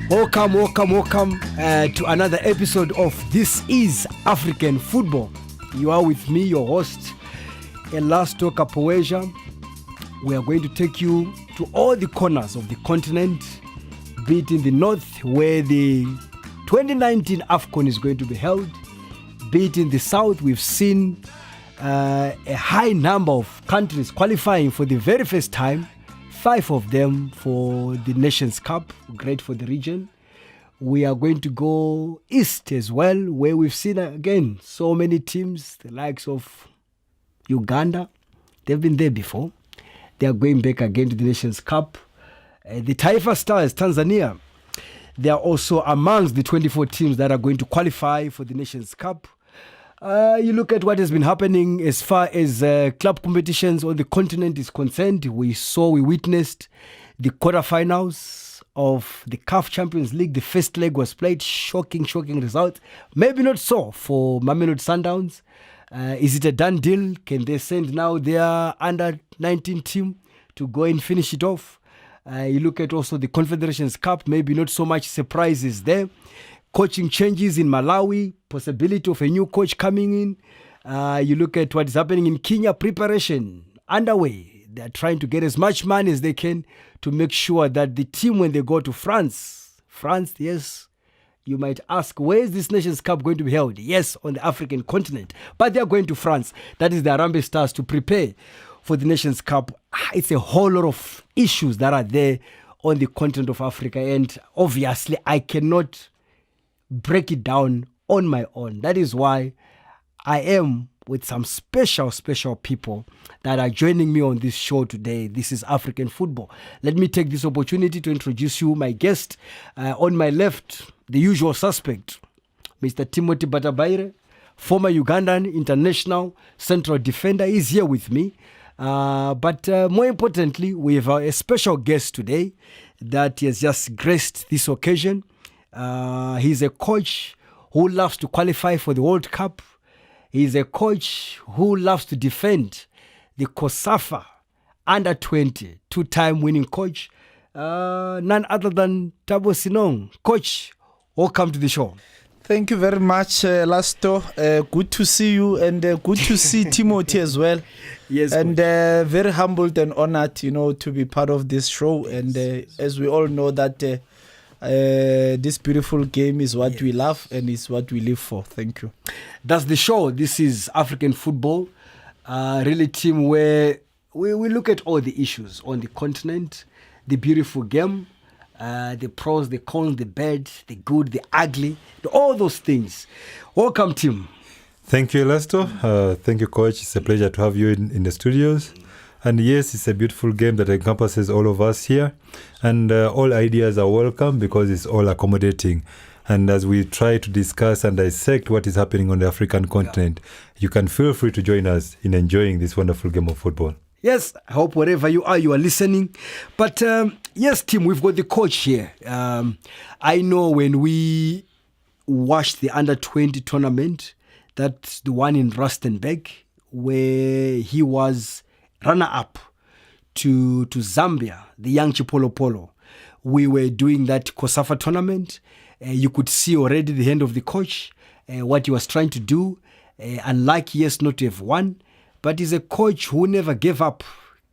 Welcome to another episode of This is African Football. You are with me, your host, Elasto Capoesia. We are going to take you to all the corners of the continent, be it in the north, where the 2019 AFCON is going to be held, be it in the south. We've seen a high number of countries qualifying for the very first time, 5 of them for the Nations Cup, great for the region. We are going to go east as well, where we've seen again so many teams, the likes of Uganda. They've been there before. They are going back again to the Nations Cup. The TIAF Stars, Tanzania, they are also amongst the 24 teams that are going to qualify for the Nations Cup. You look at what has been happening as far as club competitions on the continent is concerned. We witnessed the quarterfinals of the CAF Champions League. The first leg was played. Shocking result. Maybe not so for Mamelodi Sundowns. Is it a done deal? Can they send now their under-19 team to go and finish it off? You look at also the Confederations Cup. Maybe not so much surprises there. Coaching changes in Malawi, possibility of a new coach coming in. You look at what is happening in Kenya, preparation underway. They're trying to get as much money as they can to make sure that the team, when they go to France, yes, you might ask, where is this Nations Cup going to be held? Yes, on the African continent, but they're going to France. That is the Harambee Stars to prepare for the Nations Cup. It's a whole lot of issues that are there on the continent of Africa, and obviously I cannot break it down on my own. That is why I am with some special people that are joining me on this show today. This is African Football. Let me take this opportunity to introduce you my guest. On my left, the usual suspect, Mr. Timothy Batabaire, former Ugandan international central defender, is here with me. But more importantly, we have a special guest today that has just graced this occasion. He's a coach who loves to qualify for the World Cup. He's a coach who loves to defend the COSAFA under-20, 2-time winning coach. None other than Thabo Senong. Coach, welcome to the show. Thank you very much, Lasto. Good to see you, and good to see Timothy as well. Yes, and very humbled and honored, to be part of this show. And as we all know that this beautiful game is what we love and is what we live for. Thank you. That's the show. This is African Football, really team where we look at all the issues on the continent, the beautiful game, the pros, the cons, the bad, the good, the ugly, all those things. Welcome, Tim. Thank you, Elasto. Thank you, Coach. It's a pleasure to have you in the studios. And yes, it's a beautiful game that encompasses all of us here. And all ideas are welcome because it's all accommodating. And as we try to discuss and dissect what is happening on the African continent, you can feel free to join us in enjoying this wonderful game of football. Yes, I hope wherever you are listening. But yes, Tim, we've got the coach here. I know when we watched the under-20 tournament, that's the one in Rustenburg, where he was runner-up to Zambia, the young Chipolo Polo. We were doing that COSAFA tournament. You could see already the hand of the coach, what he was trying to do. Unlike, yes, not to have won, but he's a coach who never gave up,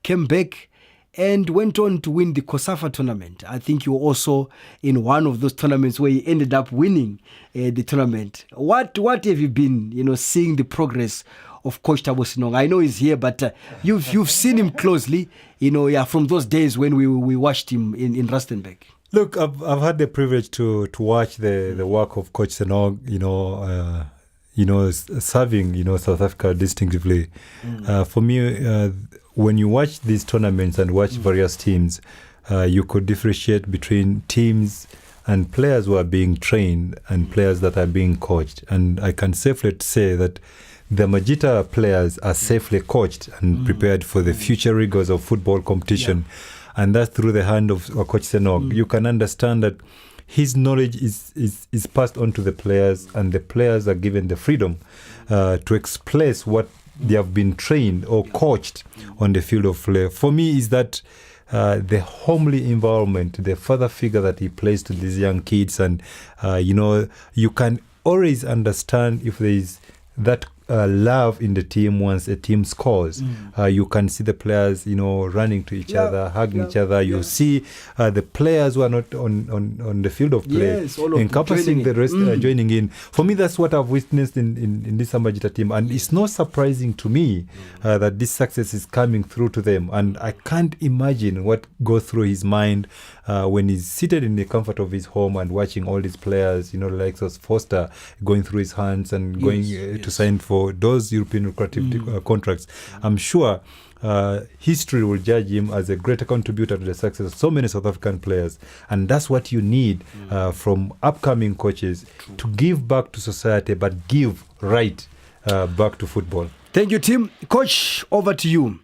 came back, and went on to win the COSAFA tournament. I think you were also in one of those tournaments where he ended up winning the tournament. What have you been, seeing the progress of Coach Thabo Senong? I know he's here, but you've seen him closely, from those days when we watched him in Rustenburg. Look, I've had the privilege to watch the work of Coach Senong, serving, South Africa distinctively. For me, when you watch these tournaments and watch various teams, you could differentiate between teams and players who are being trained and players that are being coached. And I can safely say that the Majita players are safely coached and prepared for the future rigors of football competition. Yeah. And that's through the hand of Coach Senong. You can understand that his knowledge is passed on to the players, and the players are given the freedom to express what they have been trained or coached on the field of play. For me, is that the homely environment, the father figure that he plays to these young kids, and you can always understand if there is that love in the team once a team scores. You can see the players, running to each other, hugging each other. You see the players who are not on the field of play, encompassing the rest, joining in. For me, that's what I've witnessed in this Ambajita team, and it's not surprising to me that this success is coming through to them. And I can't imagine what goes through his mind when he's seated in the comfort of his home and watching all these players, like Foster, going through his hands and going to sign for those European lucrative contracts. I'm sure history will judge him as a greater contributor to the success of so many South African players. And that's what you need from upcoming coaches, to give back to society, but give right back to football. Thank you, Tim. Coach, over to you.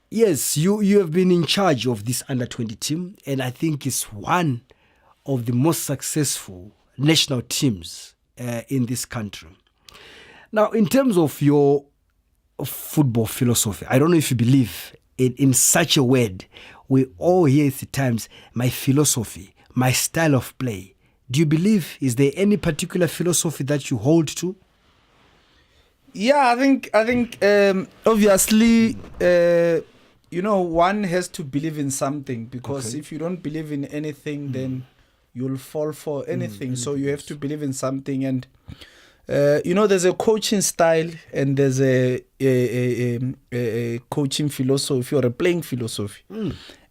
Yes, you have been in charge of this under-20 team, and I think it's one of the most successful national teams in this country. Now, in terms of your football philosophy, I don't know if you believe in such a word. We all hear at times, my philosophy, my style of play. Do you believe, is there any particular philosophy that you hold to? Yeah, I think obviously, one has to believe in something, because if you don't believe in anything, then you'll fall for anything. So you have to believe in something. And there's a coaching style, and there's a coaching philosophy, or a playing philosophy.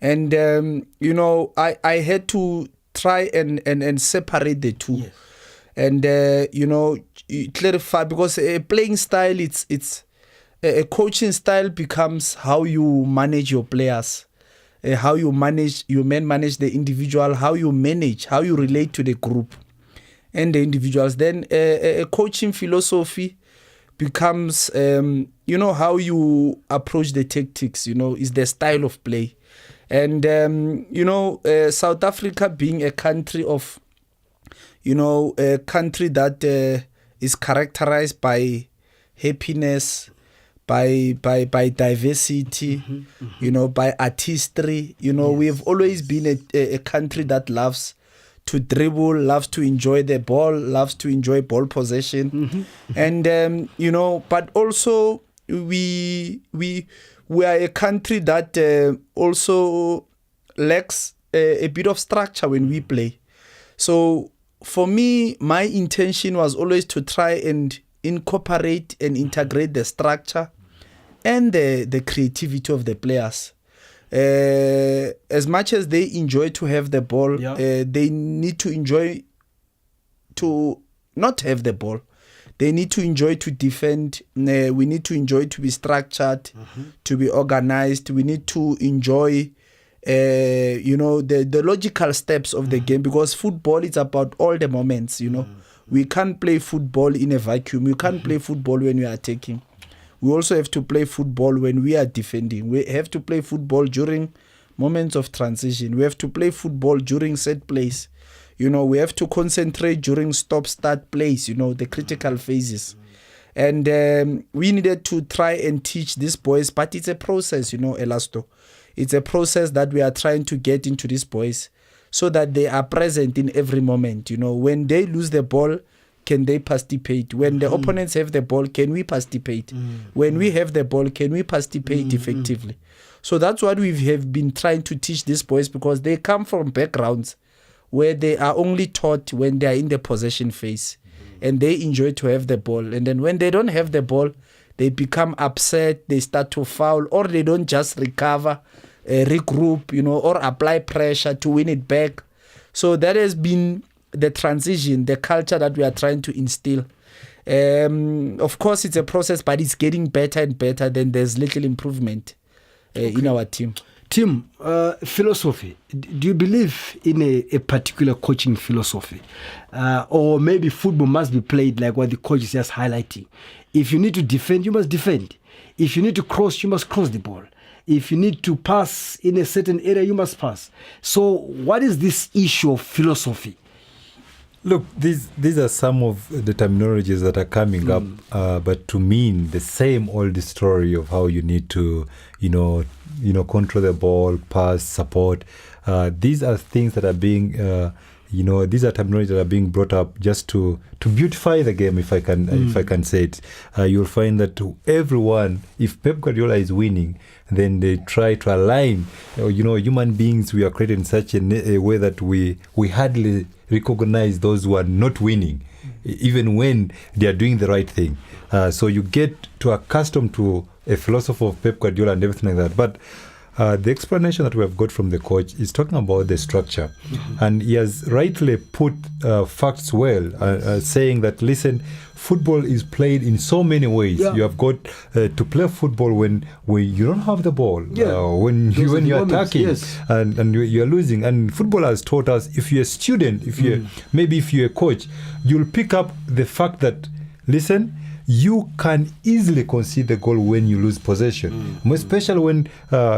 And I had to try and separate the two. Yes. And clarify, because a playing style, it's a coaching style becomes how you manage your players, how you manage the individual, how you relate to the group and the individuals. Then a coaching philosophy becomes how you approach the tactics, is the style of play. And South Africa being a country of a country that is characterized by happiness, by diversity, by artistry. We have always been a country that loves to dribble, loves to enjoy the ball, loves to enjoy ball possession. And but also we are a country that also lacks a bit of structure when we play. So for me, my intention was always to try and incorporate and integrate the structure and the creativity of the players. As much as they enjoy to have the ball, they need to enjoy to not have the ball. They need to enjoy to defend. We need to enjoy to be structured, to be organized. We need to enjoy the logical steps of the game, because football is about all the moments. We can't play football in a vacuum. You can't play football when we are attacking. We also have to play football when we are defending. We have to play football during moments of transition. We have to play football during set plays. We have to concentrate during stop-start plays, the critical phases. And we needed to try and teach these boys, but it's a process, Elasto. It's a process that we are trying to get into these boys so that they are present in every moment. When they lose the ball, can they participate? When the opponents have the ball, can we participate? When we have the ball, can we participate effectively? So that's what we have been trying to teach these boys, because they come from backgrounds where they are only taught when they are in the possession phase and they enjoy to have the ball. And then when they don't have the ball, they become upset, they start to foul, or they don't just recover, regroup, or apply pressure to win it back. So that has been the transition, the culture that we are trying to instill. Of course, it's a process, but it's getting better and better. Then there's little improvement in our team. Tim, philosophy. Do you believe in a particular coaching philosophy? Or maybe football must be played like what the coach is just highlighting. If you need to defend, you must defend. If you need to cross, you must cross the ball. If you need to pass in a certain area, you must pass. So what is this issue of philosophy? Look, these are some of the terminologies that are coming up, but to mean the same old story of how you need to, control the ball, pass, support. These are things that are being, these are terminologies that are being brought up just to beautify the game, if I can say it. You'll find that everyone, if Pep Guardiola is winning, then they try to align. Human beings, we are created in such a way that we hardly recognize those who are not winning, even when they are doing the right thing. So you get to accustomed to a philosophy of Pep Guardiola and everything like that. But the explanation that we have got from the coach is talking about the structure. And he has rightly put facts well, saying that, listen, football is played in so many ways. You have got to play football when you don't have the ball, when you're attacking, and you're losing. And football has taught us, if you're a student, if you're a coach, you'll pick up the fact that, listen, you can easily concede the goal when you lose possession, especially when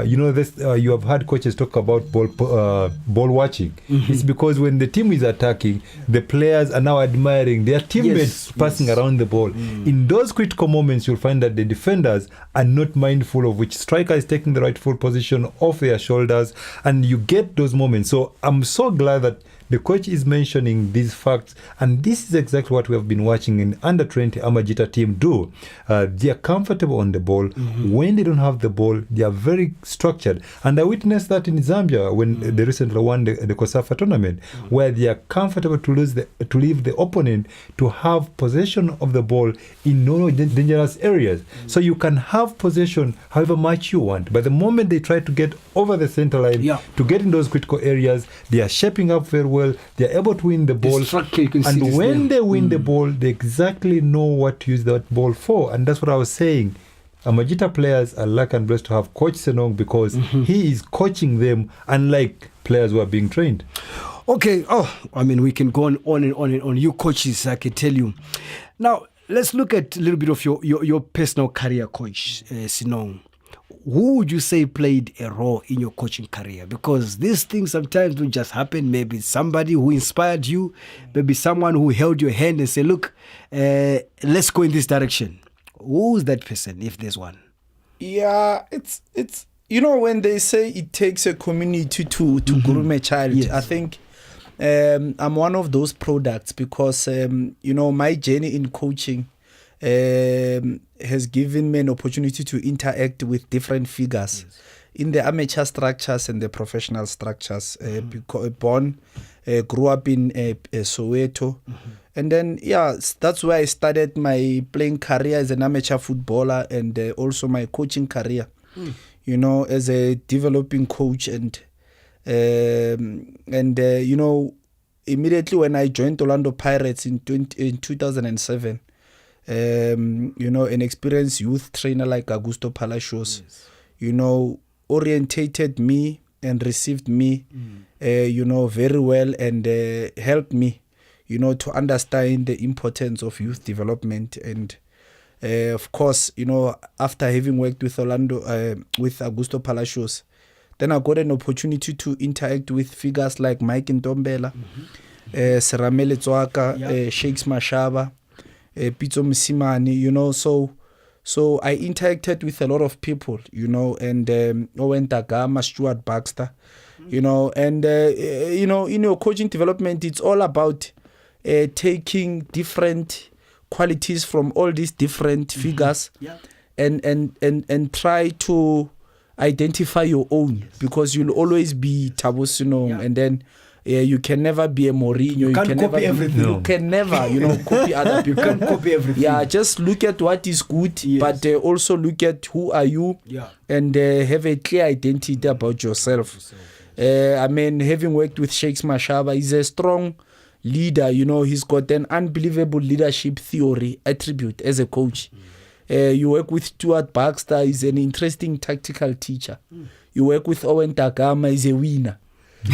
you have had coaches talk about ball watching. It's because when the team is attacking, the players are now admiring their teammates passing around the ball. In those critical moments, you'll find that the defenders are not mindful of which striker is taking the rightful position off their shoulders, and you get those moments. So I'm so glad that the coach is mentioning these facts, and this is exactly what we have been watching in under 20 Amajita team do. They are comfortable on the ball. When they don't have the ball, they are very structured. And I witnessed that in Zambia when they recently won the COSAFA tournament, where they are comfortable to leave the opponent to have possession of the ball in no dangerous areas. So you can have possession however much you want. But the moment they try to get over the center line, to get in those critical areas, they are shaping up very well. They are able to win the ball, and when they win the ball, they exactly know what to use that ball for. And that's what I was saying. Amajita players are lucky and blessed to have Coach Senong, because he is coaching them, unlike players who are being trained. Okay. We can go on and on. You coaches, I can tell you. Now, let's look at a little bit of your personal career, Coach Senong. Who would you say played a role in your coaching career? Because these things sometimes don't just happen. Maybe somebody who inspired you, maybe someone who held your hand and said, look, let's go in this direction. Who's that person, if there's one? Yeah, it's when they say it takes a community to groom a child, I think I'm one of those products, because, my journey in coaching has given me an opportunity to interact with different figures in the amateur structures and the professional structures. Grew up in Soweto, and then that's where I started my playing career as an amateur footballer, and also my coaching career, as a developing coach, and immediately when I joined Orlando Pirates in 2007. An experienced youth trainer like Augusto Palacios, orientated me and received me, very well, and helped me, to understand the importance of youth development. And of course, after having worked with with Augusto Palacios, then I got an opportunity to interact with figures like Mike Ntombela, Seramele Tswaka, Shakes Mashaba, Pitso Msimani, so I interacted with a lot of people, and Owen Tagama, Stuart Baxter, and in your coaching development, it's all about taking different qualities from all these different figures, and try to identify your own, because you'll always be Thabo Senong, and then you can never be a Mourinho. You can copy everything. You can never, copy other people. You can copy everything. Yeah, just look at what is good, but also look at who are you, and have a clear identity about yourself. Having worked with Shakes Mashaba, he's a strong leader. He's got an unbelievable leadership theory attribute as a coach. You work with Stuart Baxter, he's an interesting tactical teacher. You work with Owen Tagama, he's a winner.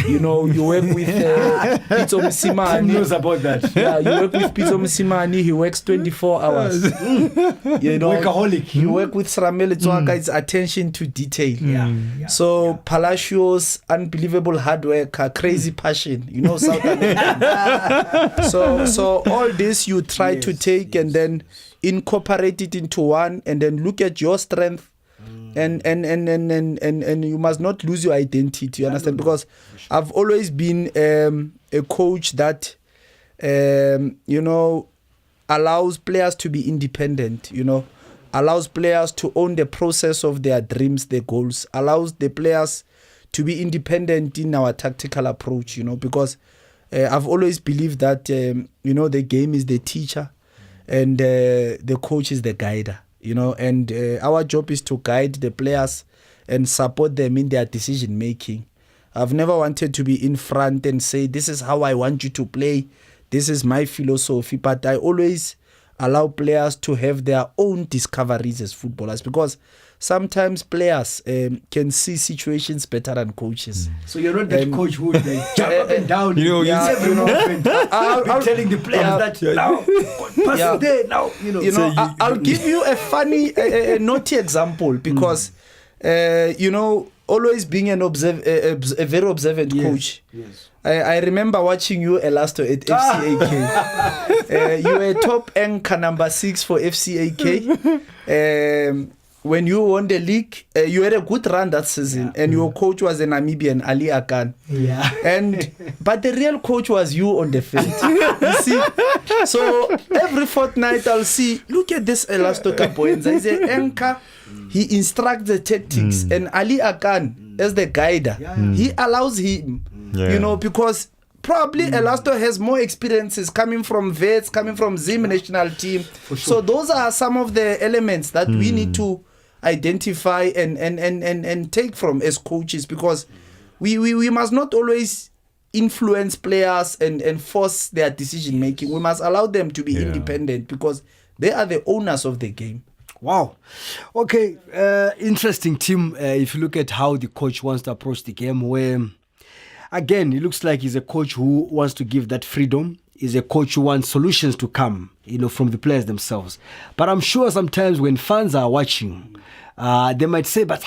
You know, you work with Pitso Tim Mosimane. knows about that. Yeah, you work with Pitso Mosimane. He works 24 hours. You know, Workaholic. You work with Sramele Tswaka. It's attention to detail. Yeah. So Palacios, unbelievable hard work, crazy passion. You know, South American. so all this you try to take and then incorporate it into one, and then look at your strength. And you must not lose your identity. You understand? Because I've always been a coach that you know, allows players to be independent. You know, allows players to own the process of their dreams, their goals. Allows the players to be independent in our tactical approach. You know, because I've always believed that you know, the game is the teacher, and the coach is the guider. You know, and our job is to guide the players and support them in their decision making. I've never wanted to be in front and say, this is how I want you to play. This is my philosophy. But I always allow players to have their own discoveries as footballers, because sometimes players can see situations better than coaches. So you're not that coach who would jump up and down. You know, every moment. I'll be telling the players that now, pass there now. You know, I'll give you a funny, a naughty example, because you know, always being a very observant coach. Yes. I remember watching you, Elasto, at FCAK. You were top anchor number 6 for FCAK. When you won the league, you had a good run that season, and your coach was a Namibian, Ali Akan. Yeah. But the real coach was you on the field. You see? So every fortnight I'll see, look at this Elasto Capoenza. He's an anchor. He instructs the tactics, and Ali Akan, as the guider, he allows him, you know, because probably Elasto has more experiences coming from Vets, coming from Zim national team. For sure. So those are some of the elements that we need to identify and take from as coaches, because we must not always influence players and force their decision making. We must allow them to be independent, because they are the owners of the game. Wow. Okay. Interesting, Tim. If you look at how the coach wants to approach the game, where again, it looks like he's a coach who wants to give that freedom. He's a coach who wants solutions to come, you know, from the players themselves. But I'm sure sometimes when fans are watching, they might say, but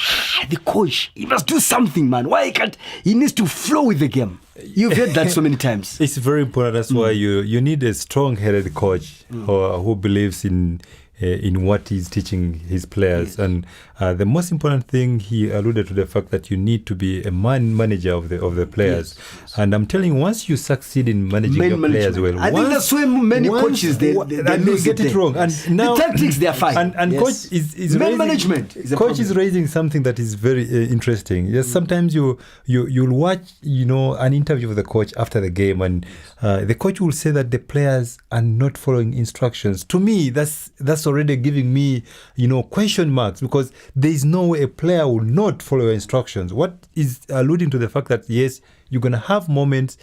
the coach, he must do something, man. Why can't he needs to flow with the game? You've heard that so many times. It's very important. That's why you need a strong-headed coach who believes in what he's teaching his players. And the most important thing, he alluded to the fact that you need to be a manager of the players. And I'm telling you, once you succeed in managing your players well, I think that's where many coaches they get it wrong. And now the tactics, they're fine. And coach is raising, management. Coach is raising something that is very interesting. Yes, sometimes you'll watch, you know, an interview with the coach after the game, and the coach will say that the players are not following instructions. To me, that's already giving me, you know, question marks, because there is no way a player will not follow your instructions. What is alluding to the fact that, yes, you're going to have moments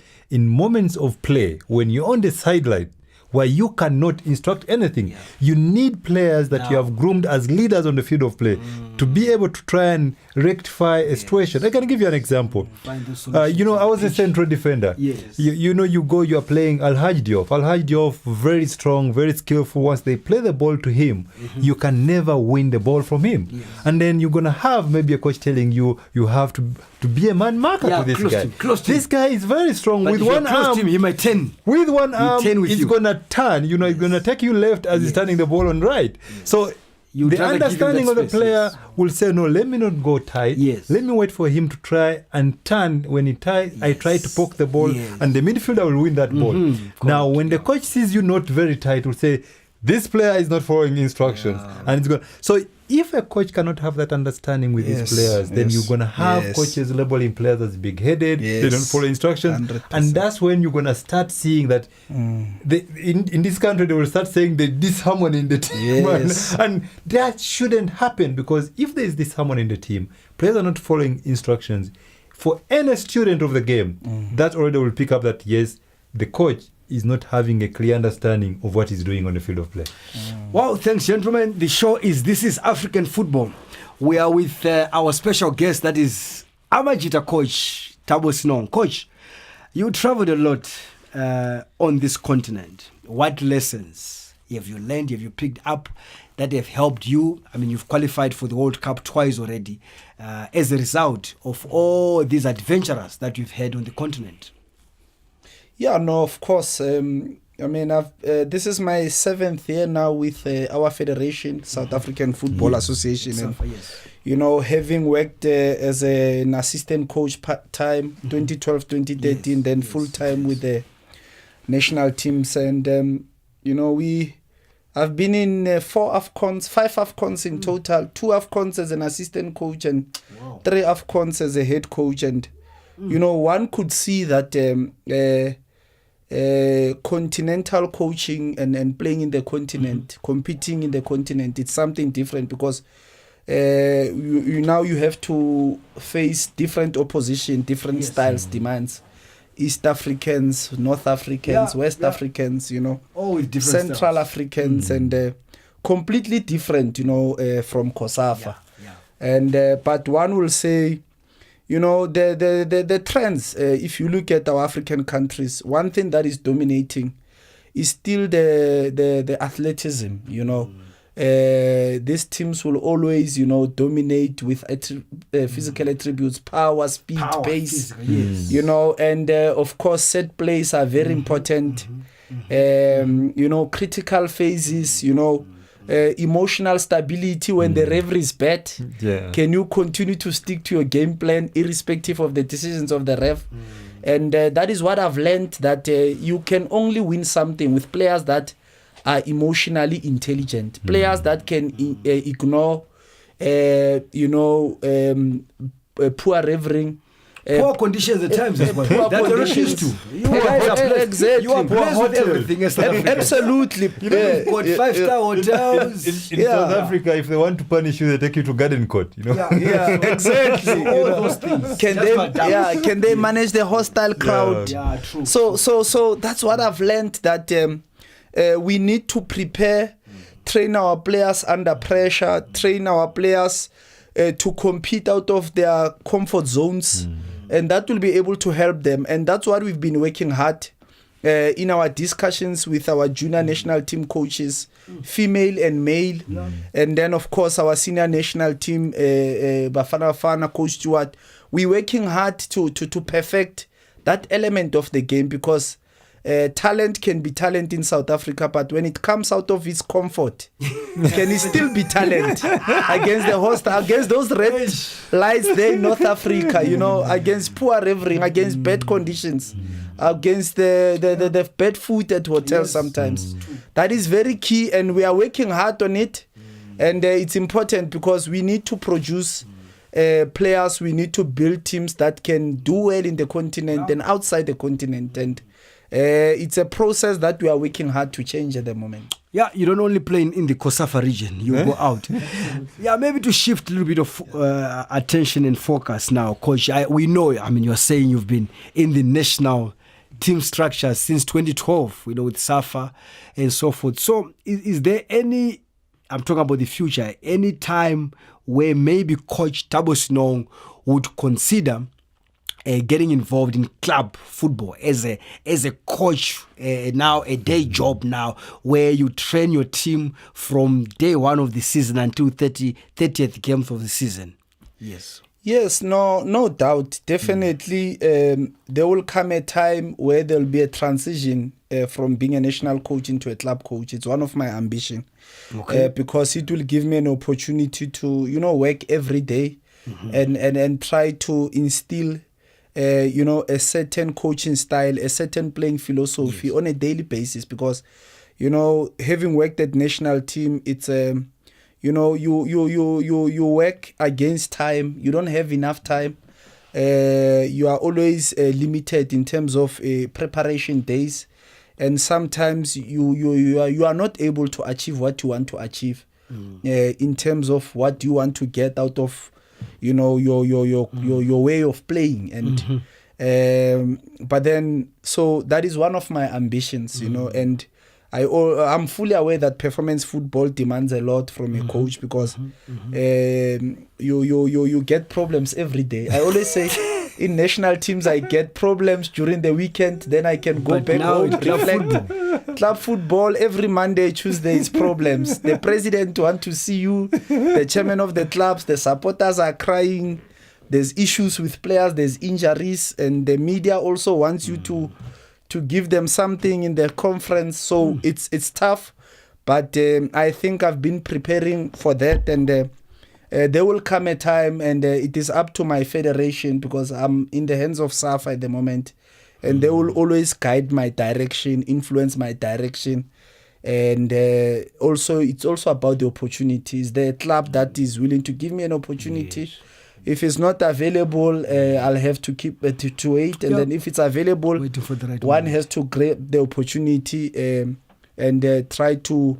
of play when you're on the sideline where you cannot instruct anything. Yeah. You need players that you have groomed as leaders on the field of play to be able to try and rectify a situation. I can give you an example. You know, I was a central defender. Yes. You know, you are playing Al-Haj Diop. Al-Haj Diop, very strong, very skillful. Once they play the ball to him, you can never win the ball from him. Yes. And then you're going to have maybe a coach telling you have to be a man marker to this guy. This guy is very strong. But with one arm, he might turn. With one arm, he's going to turn. You know, he's going to take you left as he's turning the ball on right. Yes. So the understanding of the player will say, no, let me not go tight. Yes. Let me wait for him to try and turn. When he turns, I try to poke the ball, and the midfielder will win that ball. Now, when the coach sees you not very tight, will say, this player is not following instructions. And it's going. So if a coach cannot have that understanding with his players, then you're going to have coaches labeling players as big-headed, they don't follow instructions. 100%. And that's when you're going to start seeing that in this country, they will start saying the disharmony in the team. And that shouldn't happen, because if there is disharmony in the team, players are not following instructions. For any student of the game, that already will pick up that, yes, the coach is not having a clear understanding of what he's doing on the field of play. Wow, thanks, gentlemen. The show is This is African Football. We are with our special guest, that is Amajita coach Thabo Senong. Coach, you traveled a lot on this continent. What lessons have you learned, have you picked up that have helped you? I mean, you've qualified for the World Cup twice already as a result of all these adventurers that you've had on the continent. Yeah, no, of course. I mean, this is my 7th year now with our federation, South African Football Association. And, you know, having worked as an assistant coach part-time, 2012, 2013, then full-time with the national teams. And, you know, I've been in 5 AFCONs in total, 2 AFCONs as an assistant coach and 3 AFCONs as a head coach. And, you know, one could see that continental coaching and playing in the continent, competing in the continent, it's something different because you have to face different opposition, different styles, demands. East Africans, North Africans, West Africans, you know, Central styles. Africans, and completely different, you know, from COSAFA. And but one will say, you know, the trends. If you look at our African countries, one thing that is dominating is still the athleticism. You know, these teams will always, you know, dominate with physical attributes, power, speed, pace. You know, and of course, set plays are very important. You know, critical phases. You know. Emotional stability when the referee is bad. Can you continue to stick to your game plan irrespective of the decisions of the ref? And that is what I've learned, that you can only win something with players that are emotionally intelligent, players that can ignore you know, poor refereeing. Poor conditions at times as well. Poor That you're not conditions. used to. You guys are blessed. Exactly. You are blessed with everything. As South Africa. Absolutely. You know, you've got 5-star hotels. In South Africa, if they want to punish you, they take you to Garden Court. You know. Yeah, exactly. All those things. Can they manage the hostile crowd? Yeah, true. So that's what I've learned, that we need to prepare, train our players under pressure, train our players to compete out of their comfort zones. And that will be able to help them. And that's what we've been working hard in our discussions with our junior national team coaches, female and male. And then, of course, our senior national team, Bafana Coach Stewart. We're working hard to perfect that element of the game, because talent can be talent in South Africa, but when it comes out of its comfort, can it still be talent against the host, against those red lights there in North Africa, you know, against poor refereeing, against bad conditions, against the bad food at hotels sometimes. That is very key, and we are working hard on it. And it's important because we need to produce players, we need to build teams that can do well in the continent and outside the continent. And it's a process that we are working hard to change at the moment. Yeah, you don't only play in the COSAFA region, you go out. Yeah, maybe to shift a little bit of attention and focus now, Coach. We know, I mean, you're saying you've been in the national team structure since 2012, you know, with SAFA and so forth. So is there any, I'm talking about the future, any time where maybe Coach Thabo Senong would consider getting involved in club football as a coach, now a day job now, where you train your team from day one of the season until 30th games of the season? Yes, no doubt. Definitely, there will come a time where there will be a transition from being a national coach into a club coach. It's one of my ambition, because it will give me an opportunity to, you know, work every day and try to instill you know, a certain coaching style, a certain playing philosophy on a daily basis. Because, you know, having worked at national team, it's you know, you work against time. You don't have enough time. You are always limited in terms of preparation days, and sometimes you are not able to achieve what you want to achieve in terms of what you want to get out of, you know, your way of playing. And but then, so that is one of my ambitions, you know, and I'm fully aware that performance football demands a lot from a coach, because you get problems every day. I always say in national teams, I get problems during the weekend. Then I can go But back now home, in club reflect. Club football, every Monday, Tuesday is problems. The president want to see you. The chairman of the clubs, the supporters are crying. There's issues with players. There's injuries. And the media also wants you to give them something in their conference. So it's tough. But I think I've been preparing for that. And there will come a time, and it is up to my federation, because I'm in the hands of SAF at the moment, and they will always guide my direction, influence my direction, and also it's also about the opportunities. The club that is willing to give me an opportunity, Yes. if it's not available, I'll have to keep to wait, and then if it's available, Waiting for the right one moment. has to grab the opportunity and try to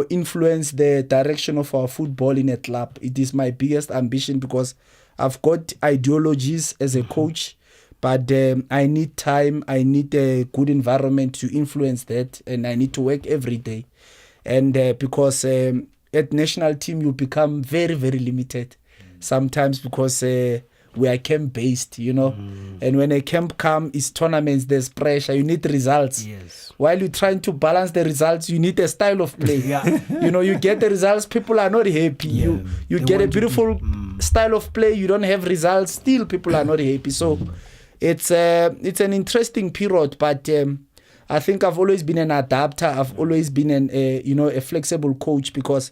influence the direction of our football in a club. It is my biggest ambition, because I've got ideologies as a coach, but I need time, I need a good environment to influence that, and I need to work every day. And because at national team, you become very, very limited sometimes, because we are camp-based, and when a camp comes, it's tournaments, there's pressure, you need results. Yes. While you're trying to balance the results, you need a style of play. You get the results, people are not happy. Yeah. You They get a want to beautiful style of play, you don't have results, still people are not happy. So it's an interesting period, but I think I've always been an adapter. I've always been a flexible coach, because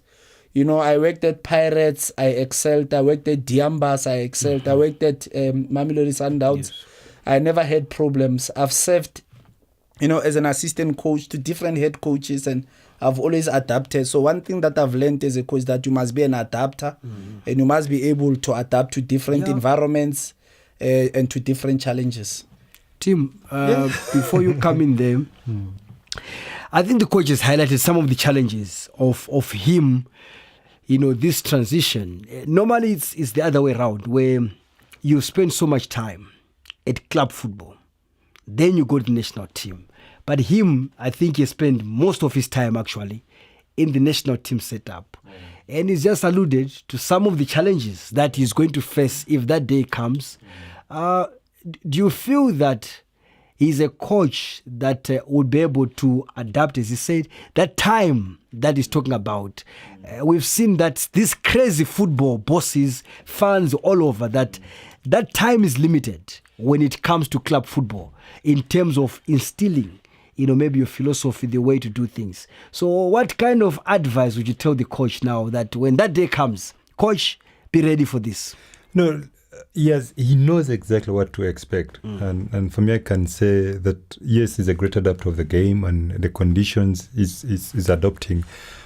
I worked at Pirates, I excelled. I worked at Diambas, I excelled. I worked at Mamelodi Sundowns. Yes. I never had problems. I've served as an assistant coach to different head coaches, and I've always adapted. So one thing that I've learned as a coach, that you must be an adapter, and you must be able to adapt to different environments and to different challenges. Tim, before you come in there, I think the coach has highlighted some of the challenges of him, this transition. Normally it's the other way around, where you spend so much time at club football, then you go to the national team. But him, I think he spent most of his time actually in the national team setup. And he's just alluded to some of the challenges that he's going to face if that day comes. Do you feel that he's a coach that would be able to adapt, as he said, that time that he's talking about? We've seen that these crazy football bosses, fans all over, that time is limited when it comes to club football in terms of instilling, maybe your philosophy, the way to do things. So what kind of advice would you tell the coach now, that when that day comes, coach, be ready for this? No, yes, he knows exactly what to expect. And for me, I can say that, yes, he's a great adapter of the game, and the conditions is adopting.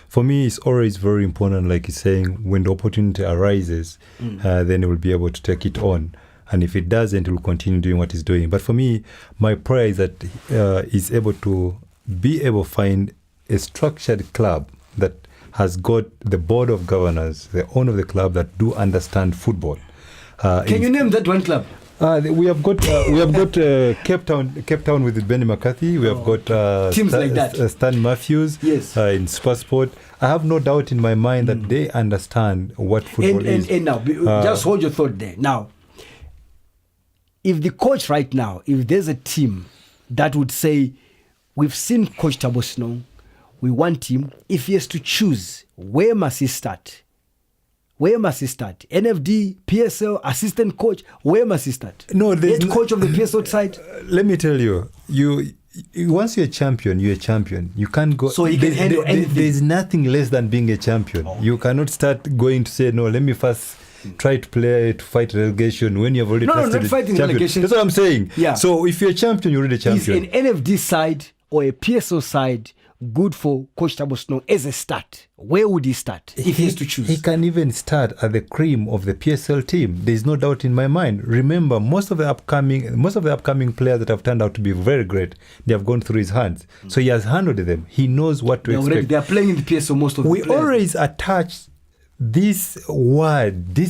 For me, it's always very important, like he's saying, when the opportunity arises, then he will be able to take it on. And if it doesn't, he will continue doing what he's doing. But for me, my prayer is that he's able to find a structured club that has got the board of governors, the owner of the club, that do understand football. Can you name that one club? We have got Cape Town with Benny McCarthy. We have got teams like that. Stan Matthews. Yes. In Supersport. I have no doubt in my mind that they understand what football is. And now, just hold your thought there. Now, if the coach right now, if there's a team that would say, we've seen Coach Thabo Senong, we want him, if he has to choose, where must he start? Where must he start? NFD, PSL, assistant coach, where must he start? No, head coach of the PSL side? Let me tell you, once you're a champion, you're a champion. You can't go. So he can handle anything. There's nothing less than being a champion. Oh. You cannot start going to say, no, let me first try to play to fight relegation when you've already not fighting relegation. That's what I'm saying. Yeah. So if you're a champion, you're already a champion. Is an NFD side or a PSL side good for Coach Thabo Senong as a start? Where would he start if he has to choose? He can even start at the cream of the PSL team. There's no doubt in my mind. Remember, most of the upcoming players that have turned out to be very great, they have gone through his hands. So he has handled them. He knows what to expect. They are playing in the PSL, most of the players. We always attach this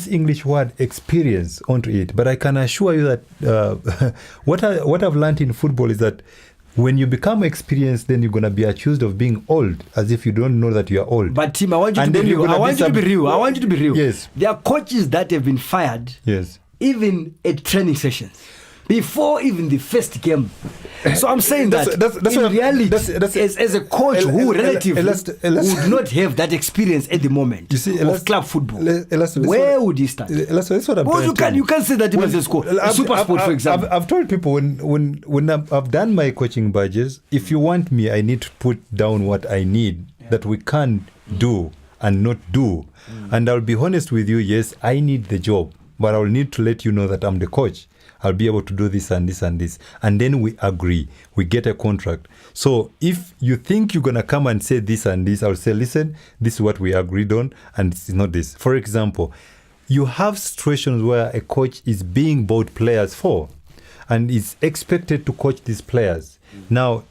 English word experience onto it. But I can assure you that what I've learned in football is that when you become experienced, then you're going to be accused of being old, as if you don't know that you are old. But Tim, I want you to be real. I want you to be real. Yes. There are coaches that have been fired. Yes. even at training sessions, before even the first game. So I'm saying that's in reality, as a coach who relatively would not have that experience at the moment of club football, where would he start? That's what I'm Well, you can't say that even as a school. Super Sport, for example. I've told people when I've done my coaching badges, if you want me, I need to put down what I need that we can do and not do. And I'll be honest with you, yes, I need the job, but I'll need to let you know that I'm the coach. I'll be able to do this and this and this. And then we agree. We get a contract. So if you think you're going to come and say this and this, I'll say, listen, this is what we agreed on, and it's not this. For example, you have situations where a coach is being bought players for and is expected to coach these players. Now,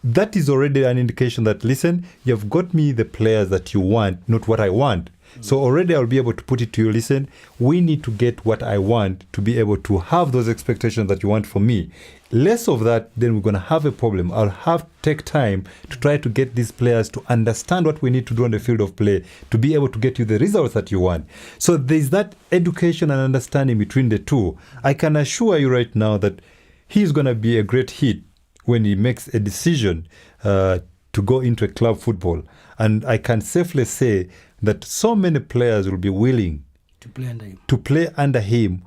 that is already an indication that, listen, you've got me the players that you want, not what I want. So already I'll be able to put it to you, listen, we need to get what I want to be able to have those expectations that you want from me. Less of that, then we're going to have a problem. I'll have to take time to try to get these players to understand what we need to do on the field of play to be able to get you the results that you want. So there's that education and understanding between the two. I can assure you right now that he's going to be a great hit when he makes a decision to go into a club football. And I can safely say that so many players will be willing to play under him,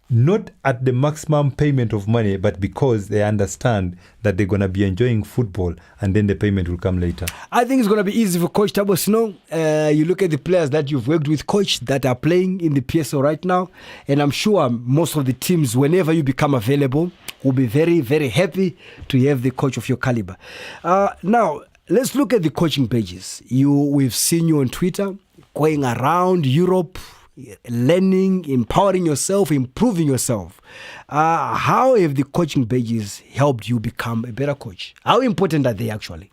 not at the maximum payment of money, but because they understand that they're going to be enjoying football, and then the payment will come later. I think it's going to be easy for Coach Thabo Senong. You look at the players that you've worked with, Coach, that are playing in the PSL right now, and I'm sure most of the teams, whenever you become available, will be very, very happy to have the coach of your caliber. Now, let's look at the coaching pages. We've seen you on Twitter, going around Europe, learning, empowering yourself, improving yourself. How have the coaching pages helped you become a better coach? How important are they actually?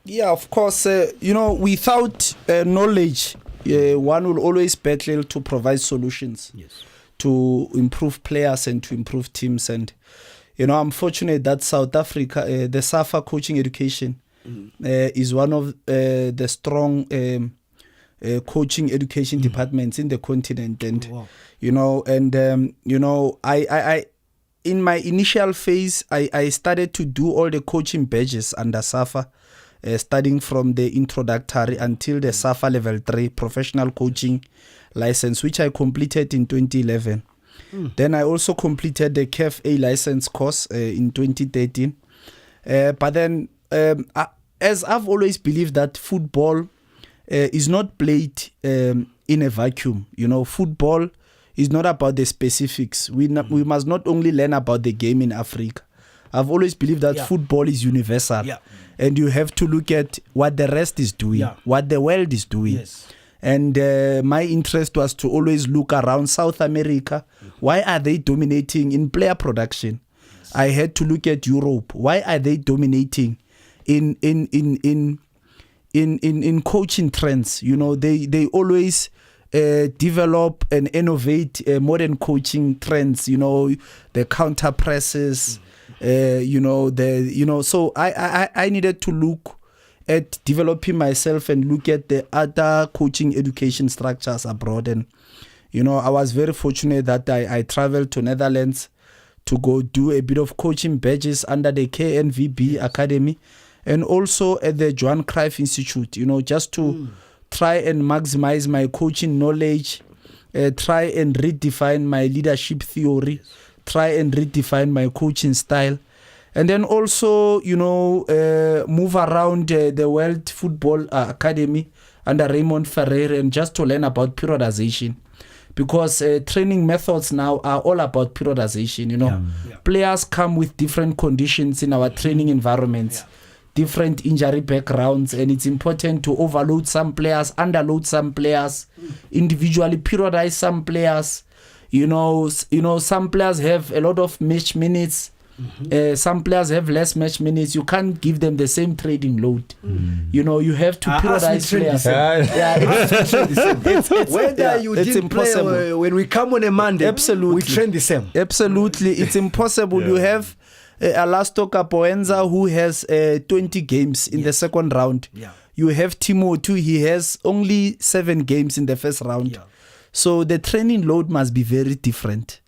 Yeah, of course. Without knowledge, one will always battle to provide solutions. Yes. To improve players and to improve teams. And, I'm fortunate that South Africa, the SAFA coaching education, is one of the strong coaching education departments in the continent. And, I in my initial phase, I started to do all the coaching badges under SAFA, starting from the introductory until the SAFA level 3 professional coaching license, which I completed in 2011. Then I also completed the CAF-A license course in 2013. But then, as I've always believed that football is not played in a vacuum. Football is not about the specifics. We must not only learn about the game in Africa. I've always believed that football is universal. Yeah. And you have to look at what the rest is doing, what the world is doing. Yes. And my interest was to always look around South America. Why are they dominating in player production? Yes. I had to look at Europe. Why are they dominating in coaching trends? They always develop and innovate modern coaching trends. The counter presses. So I needed to look at developing myself and look at the other coaching education structures abroad. And, I was very fortunate that I traveled to Netherlands to go do a bit of coaching badges under the KNVB Academy and also at the Johan Cruyff Institute, just to try and maximize my coaching knowledge, try and redefine my leadership theory, try and redefine my coaching style. And then also, move around the World Football Academy under Raymond Ferreira and just to learn about periodization. Because training methods now are all about periodization, Players come with different conditions in our training environments, different injury backgrounds, and it's important to overload some players, underload some players, individually periodize some players. Some players have a lot of match minutes. Some players have less match minutes. You can't give them the same trading load. You have to periodize players. It's impossible. When we come on a Monday, absolutely, we train the same. Absolutely, it's impossible. You have Alasto Capoenza who has 20 games in the second round. You have Timo too. He has only 7 games in the first round. So the training load must be very different,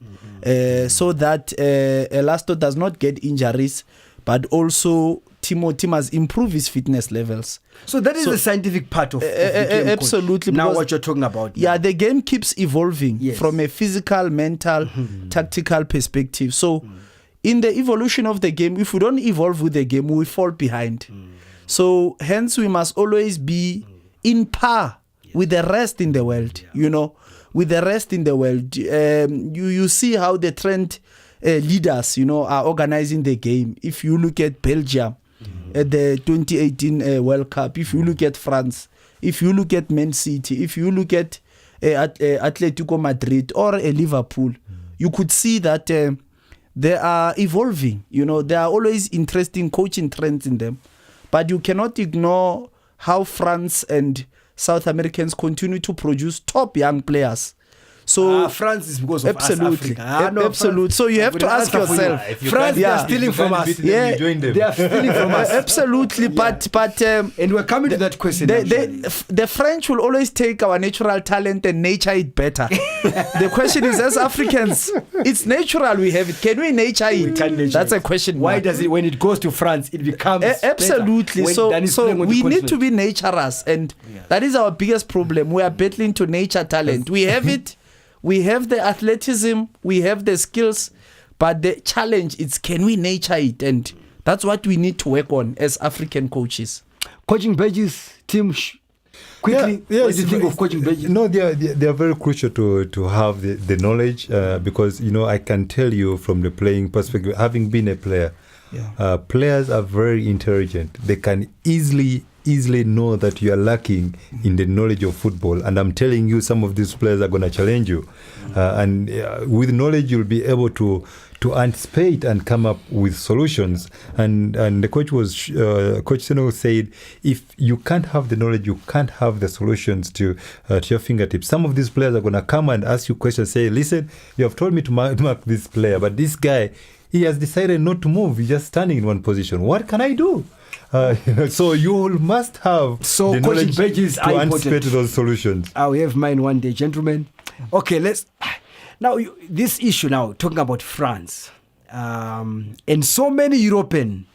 so that Elasto does not get injuries, but also Timothy must improve his fitness levels. So that is the scientific part of the game, absolutely. Coach. Now what you're talking about. Yeah, the game keeps evolving from a physical, mental, tactical perspective. So in the evolution of the game, if we don't evolve with the game, we fall behind. So hence we must always be in par with the rest in the world, with the rest in the world. You see how the trend leaders, are organizing the game. If you look at Belgium at the 2018 World Cup, if you look at France, if you look at Man City, if you look at Atletico Madrid or Liverpool, you could see that they are evolving. There are always interesting coaching trends in them. But you cannot ignore how France and South Americans continue to produce top young players. So France is because of absolutely, us, Africa. Absolutely. So you have to ask yourself, France, they are stealing from us. Yeah, they are stealing from us. Absolutely, but and we're coming to that question. The French will always take our natural talent and nature it better. The question is, as Africans, it's natural, we have it. Can we nature it? That's a question. Why does it, when it goes to France, it becomes absolutely? So we need to be naturers, and that is our biggest problem. We are battling to nature talent. We have it. We have the athleticism, we have the skills, but the challenge is, can we nature it? And that's what we need to work on as African coaches. Coaching badges, team, quickly, what do you think of coaching badges? No, they are very crucial to have the knowledge, because, I can tell you from the playing perspective, having been a player, players are very intelligent. They can easily know that you are lacking in the knowledge of football, and I'm telling you, some of these players are going to challenge you, and with knowledge you'll be able to anticipate and come up with solutions. And the coach Senong said, if you can't have the knowledge, you can't have the solutions to your fingertips. Some of these players are going to come and ask you questions, say, listen, you have told me to mark this player, but this guy, he has decided not to move, he's just standing in one position. What can I do? So you must have the knowledge to anticipate those solutions. We have mine one day, gentlemen. Okay, let's now this issue now talking about France and so many European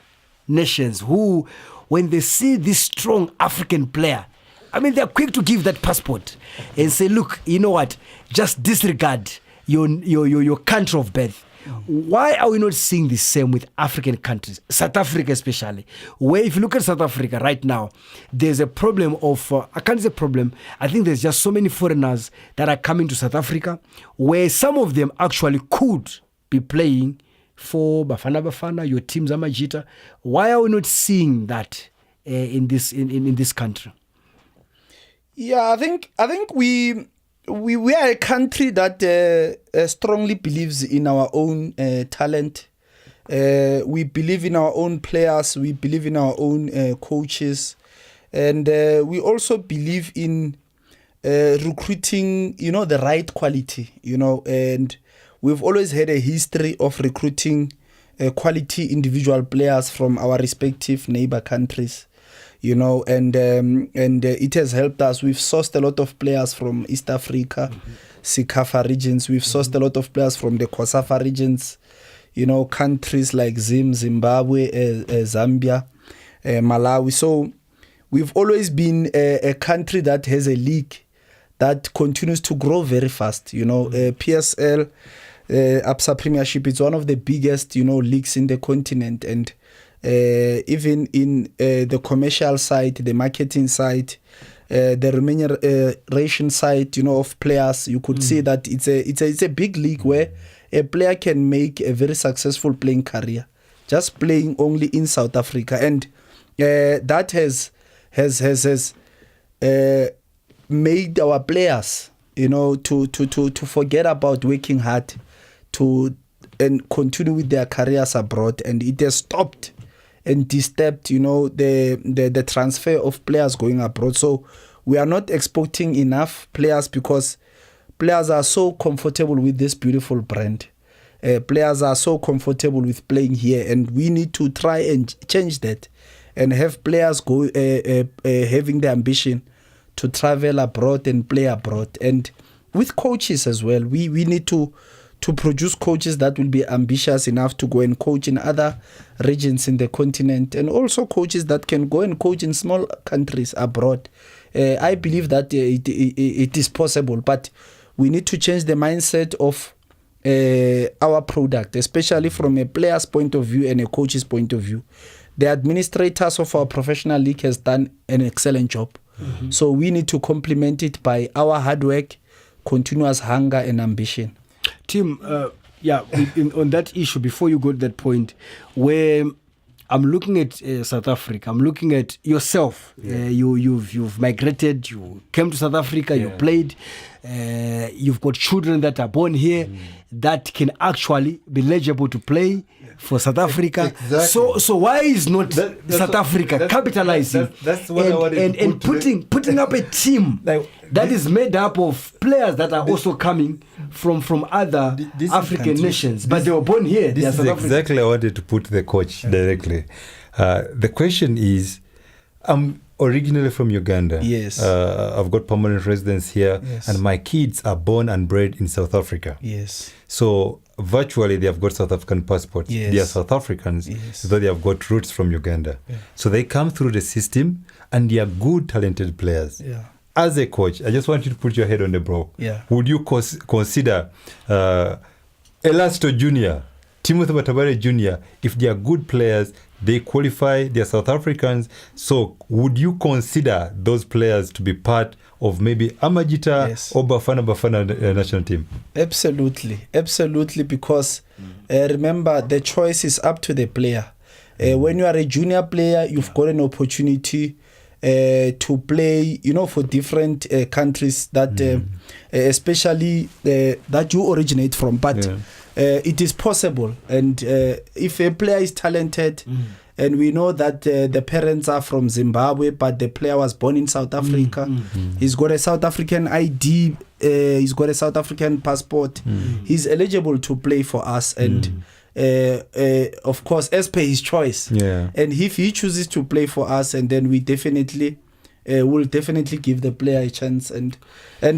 nations who, when they see this strong African player, they're quick to give that passport and say, look, you know what, just disregard your country of birth. Why are we not seeing the same with African countries, South Africa especially, where if you look at South Africa right now, there's a problem of, I can't say problem, I think there's just so many foreigners that are coming to South Africa, where some of them actually could be playing for Bafana, your team Zamajita. Why are we not seeing that in this country? Yeah, I think we are a country that strongly believes in our own talent. We believe in our own players. We believe in our own coaches. And we also believe in recruiting, the right quality, and we've always had a history of recruiting quality individual players from our respective neighbor countries. And it has helped us. We've sourced a lot of players from East Africa, Sikafa regions. We've sourced a lot of players from the Kosafa regions, countries like Zimbabwe, Zambia, Malawi. So we've always been a country that has a league that continues to grow very fast. PSL, ABSA Premiership, it's one of the biggest, leagues in the continent. And even in the commercial side, the marketing side, the remuneration side, of players, you could see that it's a big league where a player can make a very successful playing career, just playing only in South Africa, and that has made our players, to forget about working hard and continue with their careers abroad, and it has stopped and disturbed, the transfer of players going abroad. So we are not exporting enough players because players are so comfortable with this beautiful brand. Players are so comfortable with playing here, and we need to try and change that and have players having the ambition to travel abroad and play abroad. And with coaches as well. We need to produce coaches that will be ambitious enough to go and coach in other regions in the continent, and also coaches that can go and coach in small countries abroad. I believe that it is possible, but we need to change the mindset of our product, especially from a player's point of view and a coach's point of view. The administrators of our professional league has done an excellent job. Mm-hmm. So we need to complement it by our hard work, continuous hunger and ambition. Tim, on that issue, before you go to that point, where I'm looking at South Africa, I'm looking at yourself. Yeah. You've migrated, you came to South Africa, you played. You've got children that are born here that can actually be eligible to play for South Africa. Exactly. So why is not South Africa capitalizing that's what I wanted and putting up a team that is made up of players that are also coming from other African nations, but they were born here. This is exactly I wanted to put the coach directly. The question is, I'm originally from Uganda. Yes. I've got permanent residence here, and my kids are born and bred in South Africa. Yes. So virtually they have got South African passports. Yes. They are South Africans, though they have got roots from Uganda. Yeah. So they come through the system and they are good, talented players. Yeah. As a coach, I just want you to put your head on the block. Yeah. Would you consider Elasto Jr., Timothy Batabare Jr., if they are good players, they qualify, they are South Africans, so would you consider those players to be part of maybe Amajita or Bafana national team? Absolutely, because remember, the choice is up to the player. When you are a junior player, you've got an opportunity to play, for different countries that, especially that you originate from. But it is possible, and if a player is talented, and we know that the parents are from Zimbabwe, but the player was born in South Africa, he's got a South African ID, he's got a South African passport, he's eligible to play for us, and of course, as per his choice. Yeah. And if he chooses to play for us, and then we definitely will definitely give the player a chance. And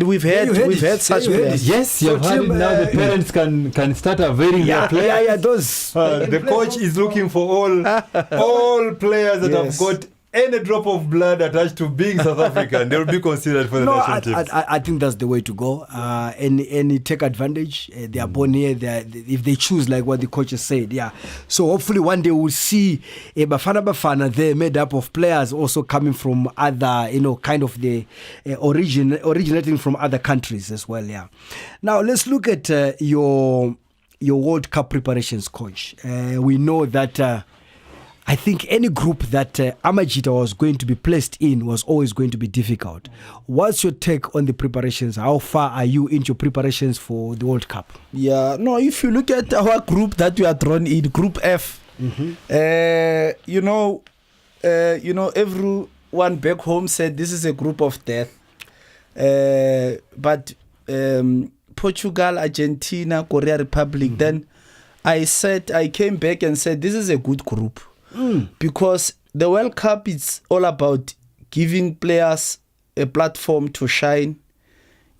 we've had such players. Yes, you've heard it now. The parents can start availing their players. Yeah, those. The coach is looking for all players that have got any drop of blood attached to being South African. They will be considered for the national team. I think that's the way to go. And take advantage. They are born here. If they choose, like what the coaches said, So hopefully one day we'll see a Bafana there made up of players also coming from other, kind of the originating from other countries as well. Yeah. Now let's look at your World Cup preparations, coach. We know that. I think any group that Amajita was going to be placed in was always going to be difficult. What's your take on the preparations? How far are you into your preparations for the World Cup? Yeah, no, if you look at our group that we are drawn in, Group F, everyone back home said this is a group of death. But Portugal, Argentina, Korea Republic, then I came back and said this is a good group. Because the World Cup is all about giving players a platform to shine,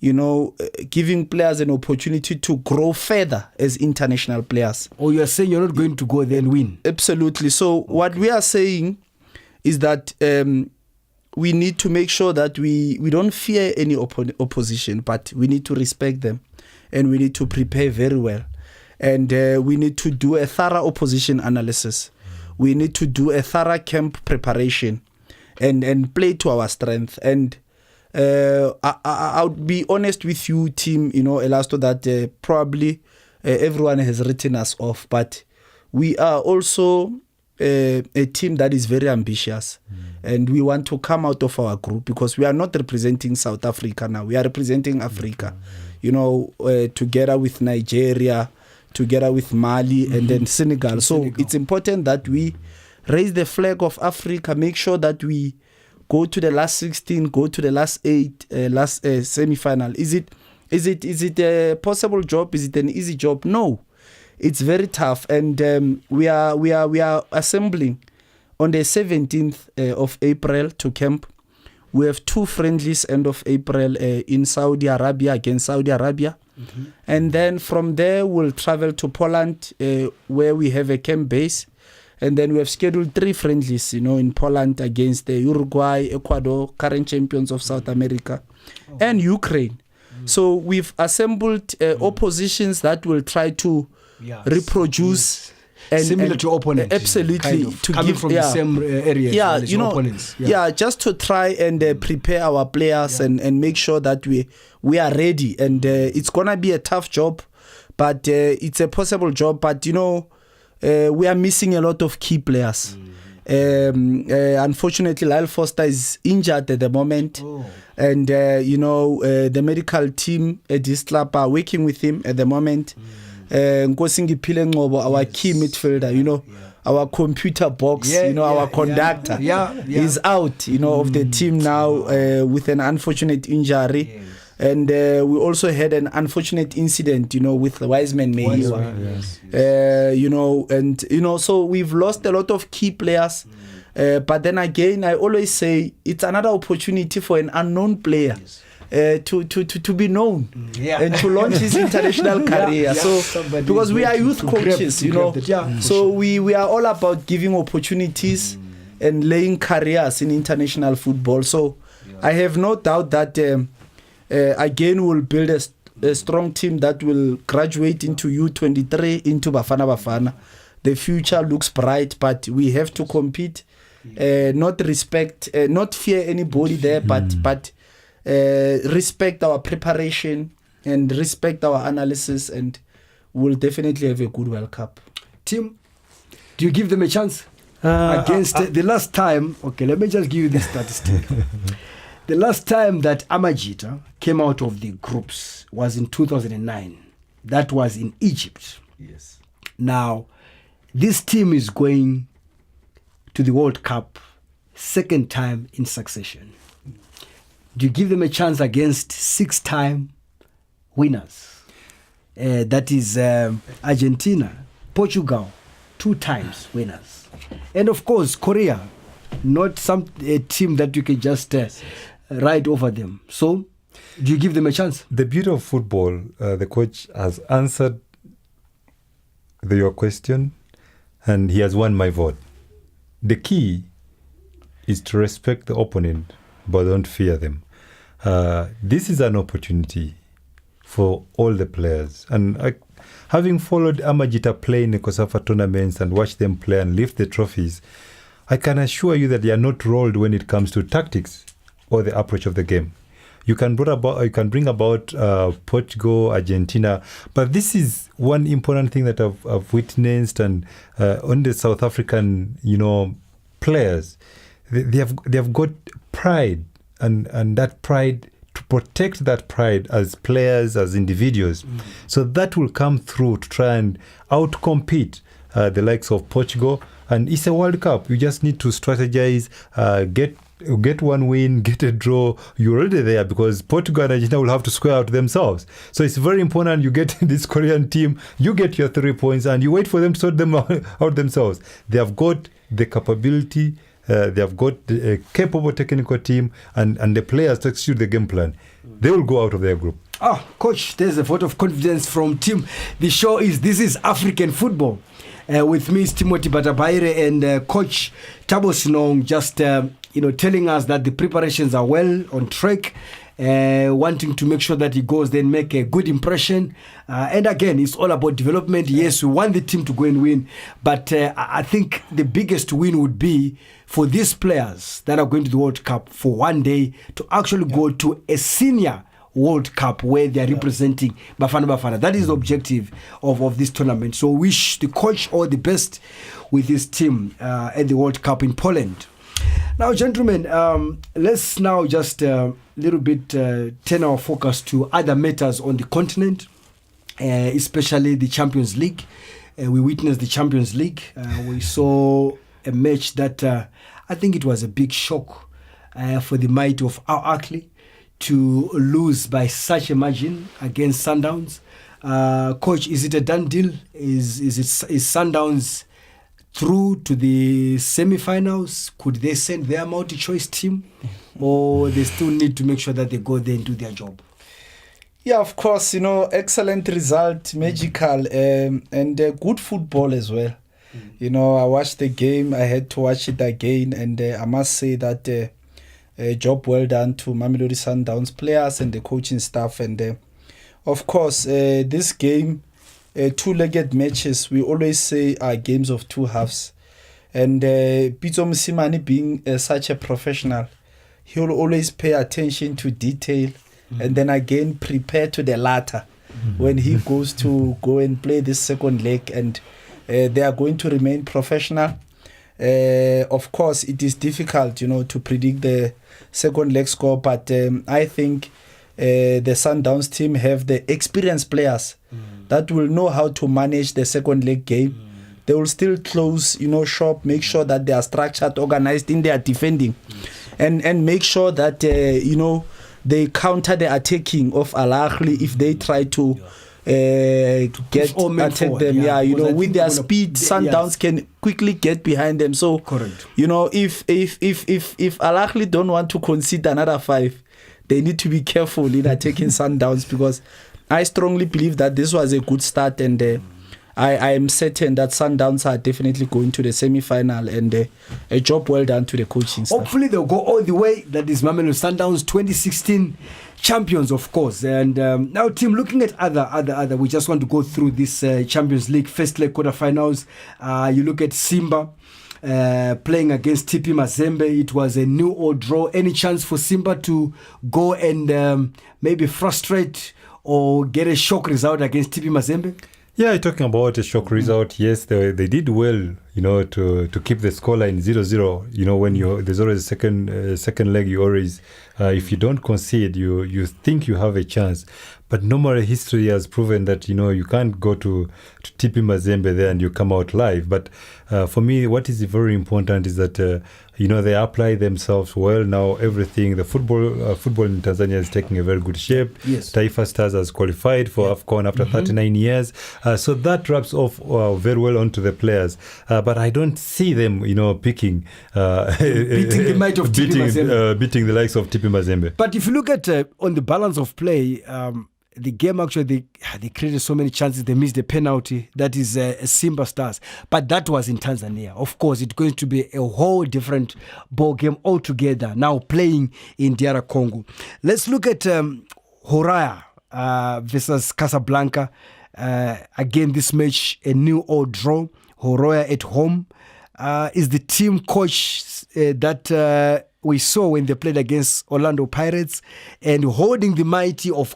giving players an opportunity to grow further as international players. Or you're saying you're not going to go there and win? Absolutely. So what we are saying is that we need to make sure that we don't fear any opposition, but we need to respect them, and we need to prepare very well. And we need to do a thorough opposition analysis. We need to do a thorough camp preparation and play to our strength. And I'll be honest with you, team, Elasto, that probably everyone has written us off. But we are also a team that is very ambitious. And we want to come out of our group because we are not representing South Africa now. We are representing Africa, together with Nigeria, together with Mali and then Senegal. So it's important that we raise the flag of Africa, make sure that we go to the last 16, go to the last 8, last semi-final. Is it a possible job? Is it an easy job? No, it's very tough. And we are assembling on the 17th of April to camp. We have 2 friendlies end of April in Saudi Arabia against Saudi Arabia. And then from there, we'll travel to Poland, where we have a camp base. And then we have scheduled 3 friendlies, in Poland against Uruguay, Ecuador, current champions of South America, and Ukraine. So we've assembled oppositions that will try to reproduce and similar to opponents, absolutely, kind of, to coming give from the same areas, as opponents. Just to try and prepare our players and make sure that we are ready. And it's gonna be a tough job, but it's a possible job. But we are missing a lot of key players. Unfortunately, Lyle Foster is injured at the moment, and the medical team at this club are working with him at the moment. Nkosingi Ngcobo, our key midfielder, our computer box, our conductor, is out, of the team now with an unfortunate injury. And we also had an unfortunate incident, with Wiseman Meyiwa. So we've lost a lot of key players. But then again, I always say it's another opportunity for an unknown player to be known and to launch his international career. So because we are youth coaches, so we are all about giving opportunities and laying careers in international football. So I have no doubt that again we'll build a strong team that will graduate into U23, into Bafana. The future looks bright, but we have to compete, not fear anybody there, but respect our preparation and respect our analysis, and we'll definitely have a good World Cup. Tim, do you give them a chance? Against the last time, let me just give you this statistic. The last time that Amajita came out of the groups was in 2009. That was in Egypt. Yes. Now, this team is going to the World Cup second time in succession. Do you give them a chance against 6-time winners? That is Argentina, Portugal, 2 times winners. And of course, Korea, not a team that you can just ride over them. So, do you give them a chance? The beauty of football, the coach has answered your question, and he has won my vote. The key is to respect the opponent, but don't fear them. This is an opportunity for all the players. And having followed Amajita play in the COSAFA tournaments and watched them play and lift the trophies, I can assure you that they are not rolled when it comes to tactics or the approach of the game. You can bring about Portugal, Argentina, but this is one important thing that I've witnessed, and on the South African, players, they have got pride, and that pride, to protect that pride as players, as individuals. So that will come through to try and outcompete the likes of Portugal. And it's a World Cup. You just need to strategize, get one win, get a draw. You're already there, because Portugal and Argentina will have to square out themselves. So it's very important you get this Korean team, you get your 3 points, and you wait for them to sort them out themselves. They have got the capability, they have got a capable technical team, and the players to execute the game plan. They will go out of their group. Coach, there's a vote of confidence from Tim. The show is This is African Football. With me is Timothy Batabaire and Coach Thabo Senong, just telling us that the preparations are well on track, wanting to make sure that he goes then make a good impression. And again, it's all about development. Yes, we want the team to go and win, but I think the biggest win would be for these players that are going to the World Cup for one day to actually go to a senior World Cup where they are representing Bafana. That is the objective of this tournament. So wish the coach all the best with his team at the World Cup in Poland. Now, gentlemen, let's now just a little bit turn our focus to other matters on the continent, especially the Champions League. We witnessed the Champions League. We saw a match that I think it was a big shock for the might of Al Ahly to lose by such a margin against Sundowns. Coach, is it a done deal? Is Sundowns through to the semi-finals? Could they send their multi-choice team, or they still need to make sure that they go there and do their job? Yeah, of course, excellent result, magical, and good football as well. I watched the game, I had to watch it again, and I must say that job well done to Mamelodi Sundowns players and the coaching staff. And of course, this game, two-legged matches, we always say are games of two halves. And Pitso Mosimane being such a professional, he will always pay attention to detail, and then again prepare to the latter when he goes to go and play this second leg, and they are going to remain professional. Of course, it is difficult, to predict the second leg score, but I think the Sundowns team have the experienced players that will know how to manage the second leg game. They will still close, shop, make sure that they are structured, organized in their defending, and make sure that they counter the attacking of Al Ahly if they try to attack them. With their speed, Sundowns can quickly get behind them. So, correct. If Al Ahly don't want to concede another 5, they need to be careful in attacking Sundowns, because I strongly believe that this was a good start, and I am certain that Sundowns are definitely going to the semi-final, and a job well done to the coaching staff. Hopefully they'll go all the way. That is Mamelodi Sundowns 2016 champions, of course. And now, team, looking at other, we just want to go through this Champions League first leg quarterfinals. You look at Simba playing against TP Mazembe. It was a 0-0 draw. Any chance for Simba to go and maybe frustrate or get a shock result against TP Mazembe? Yeah, talking about a shock result, yes, they did well, to keep the scoreline 0-0. When there's always a second leg, you always, if you don't concede, you think you have a chance. But normally history has proven that, you can't go to TP Mazembe there and you come out live. But for me, what is very important is that, they apply themselves well now. Everything, the football in Tanzania is taking a very good shape. Yes. Taifa Stars has qualified for AFCON after 39 years. So that wraps off very well onto the players. But I don't see them, beating the might of TP Mazembe. Beating the likes of TP Mazembe. But if you look at on the balance of play, the game actually, they created so many chances. They missed the penalty. That is Simba Stars. But that was in Tanzania. Of course, it's going to be a whole different ball game altogether now playing in DR Congo. Let's look at Horaya versus Casablanca. Again, this match, a 0-0 draw. Horaya at home. Is the team coach that we saw when they played against Orlando Pirates and holding the mighty of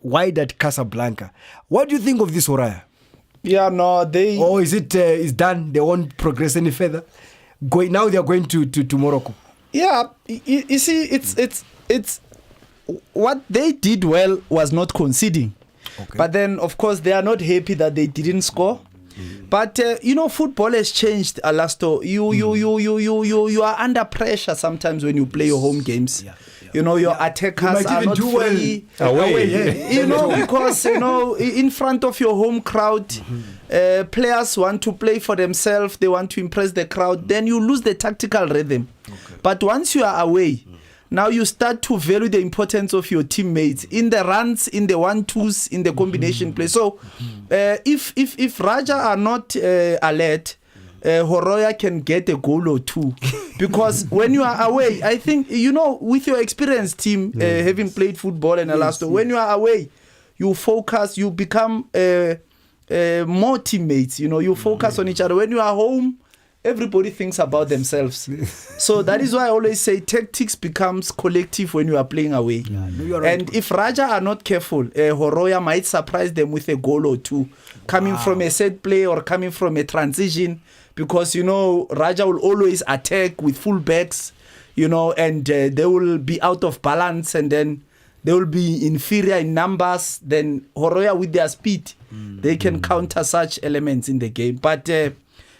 Wydad Casablanca. What do you think of this, Horaya? Yeah, no, they... Or is it is done? They won't progress any further? Now they are going to Morocco. Yeah, you see, it's what they did well was not conceding. Okay. But then, of course, they are not happy that they didn't score. But football has changed, Alasto. You are under pressure sometimes when you play your home games. Yeah. Your attackers are not free. Away. Because in front of your home crowd, players want to play for themselves. They want to impress the crowd. Then you lose the tactical rhythm. Okay. But once you are away, now you start to value the importance of your teammates in the runs, in the 1-2s, in the combination play. So, if Raja are not alert, Horaya can get a goal or two. Because when you are away, I think, with your experienced team, having played football and Alasto, when you are away, you focus, you become more teammates. You focus on each other. When you are home, everybody thinks about themselves. So that is why I always say tactics becomes collective when you are playing away. And if Raja are not careful, Horaya might surprise them with a goal or two coming from a set play or coming from a transition. Because, Raja will always attack with full backs, and they will be out of balance, and then they will be inferior in numbers. Then Horaya, with their speed, they can counter such elements in the game. But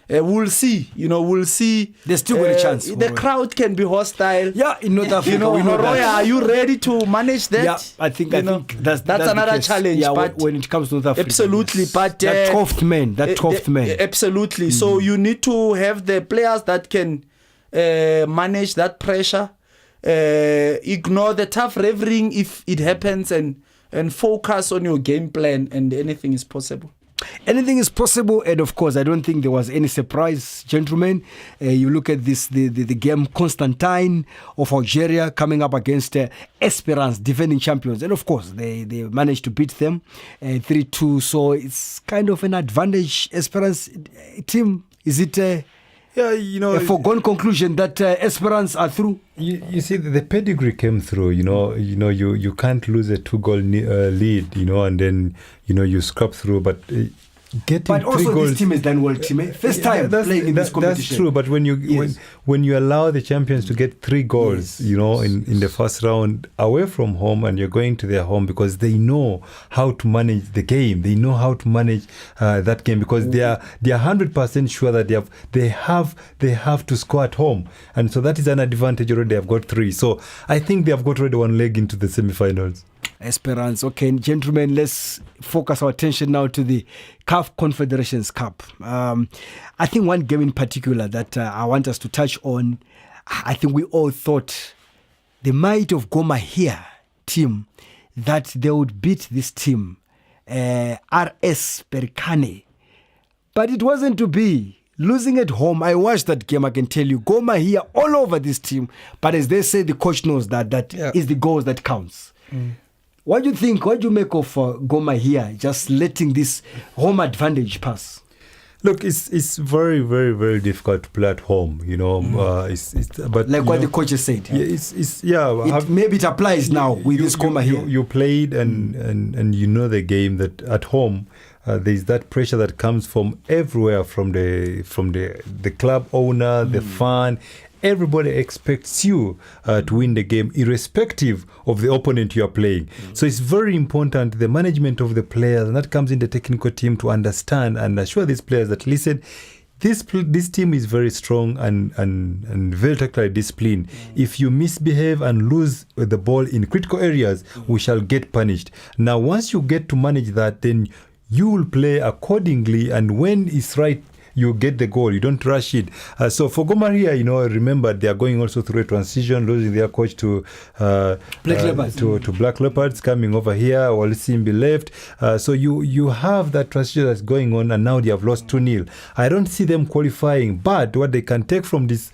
we'll see. We'll see. There's still got a chance. The crowd can be hostile. Yeah, in North Africa, we know Roya, that. are you ready to manage that? Yeah, I think that's another challenge. Yeah, but when it comes to North Africa, absolutely. But that 12th man. Absolutely. So you need to have the players that can manage that pressure, ignore the tough reveling if it happens, and focus on your game plan, and anything is possible. Anything is possible, and of course, I don't think there was any surprise, gentlemen. You look at this, the game Constantine of Algeria coming up against Esperance, defending champions, and of course, they managed to beat them 3-2. So it's kind of an advantage. Esperance team, is it? A foregone conclusion that Esperance are through. You see, the pedigree came through. You can't lose a 2-goal lead. And then you scrap through. But getting but also 3 goals, this team is done well, team. First time playing in this competition. That's true. But when you allow the champions to get 3 goals, in the first round away from home, and you're going to their home, because they know how to manage the game. They know how to manage that game, because they are 100% sure that they have to score at home, and so that is an advantage already. They have got 3. So I think they have got already 1 leg into the semi-finals. Esperance. Okay, gentlemen, let's focus our attention now to the CAF Confederations Cup. I think one game in particular that I want us to touch on, I think we all thought the might of Goma here team, that they would beat this team, RS Berkane. But it wasn't to be. Losing at home, I watched that game, I can tell you, Goma here all over this team. But as they say, the coach knows that is the goals that counts. What do you think? What do you make of Goma here, just letting this home advantage pass? Look, it's very, very, very difficult to play at home. But like what the coach has said. Maybe it applies now with this Goma here. You played and you know the game, that at home there's that pressure that comes from everywhere, from the club owner, the fan. Everybody expects you to win the game, irrespective of the opponent you are playing. So it's very important, the management of the players, and that comes in the technical team, to understand and assure these players that, listen, this team is very strong and very technically disciplined. If you misbehave and lose the ball in critical areas, we shall get punished. Now, once you get to manage that, then you will play accordingly, and when it's right, you get the goal. You don't rush it. So for Gomaria, remember they are going also through a transition, losing their coach to Black Leopards. To Black Leopards, coming over here. Walisimbi left. So you have that transition that's going on, and now they have lost 2-0. I don't see them qualifying, but what they can take from this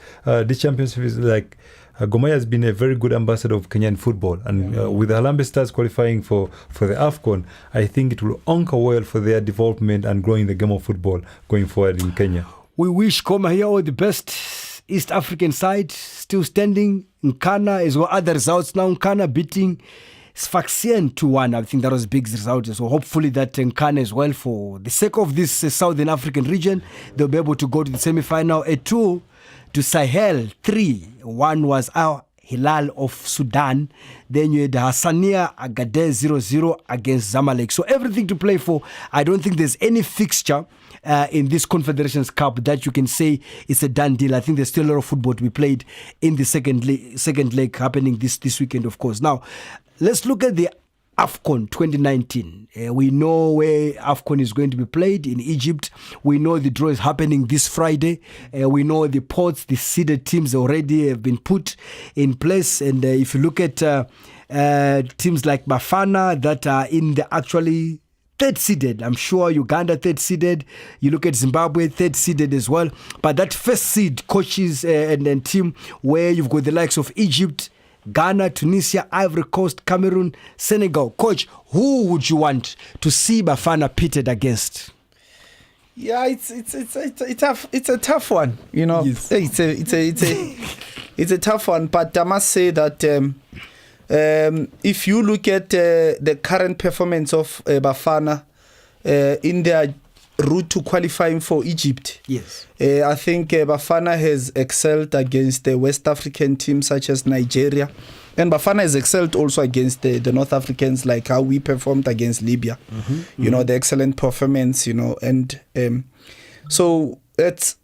championship is like, Gomaya has been a very good ambassador of Kenyan football, and with the Harambee Stars qualifying for the AFCON, I think it will anchor well for their development and growing the game of football going forward in Kenya. We wish Goma all the best. East African side still standing. Nkana as well. Other results now. Nkana beating Sfaxien 2-1. I think that was a big result. So hopefully that Nkana as well, for the sake of this Southern African region, they'll be able to go to the semi-final. A 2 to Sahel 3. 1 was Al Hilal of Sudan. Then you had Hassania Agadir 0-0 against Zamalek. So everything to play for. I don't think there's any fixture in this Confederations Cup that you can say it's a done deal. I think there's still a lot of football to be played in the second leg happening this weekend, of course. Now, let's look at the AFCON 2019. We know where AFCON is going to be played, in Egypt. We know the draw is happening this Friday. We know the pots, the seeded teams already have been put in place. And if you look at teams like Bafana that are in the actually third seeded, I'm sure Uganda third seeded. You look at Zimbabwe third seeded as well. But that first seed coaches and team where you've got the likes of Egypt, Ghana, Tunisia, Ivory Coast, Cameroon, Senegal. Coach, who would you want to see Bafana pitted against? Yeah, it's a tough one. Yes. It's a tough one. But I must say that if you look at the current performance of Bafana in their route to qualifying for Egypt, yes, I think Bafana has excelled against the West African teams such as Nigeria, and Bafana has excelled also against the North Africans, like how we performed against Libya. The excellent performance, and so it's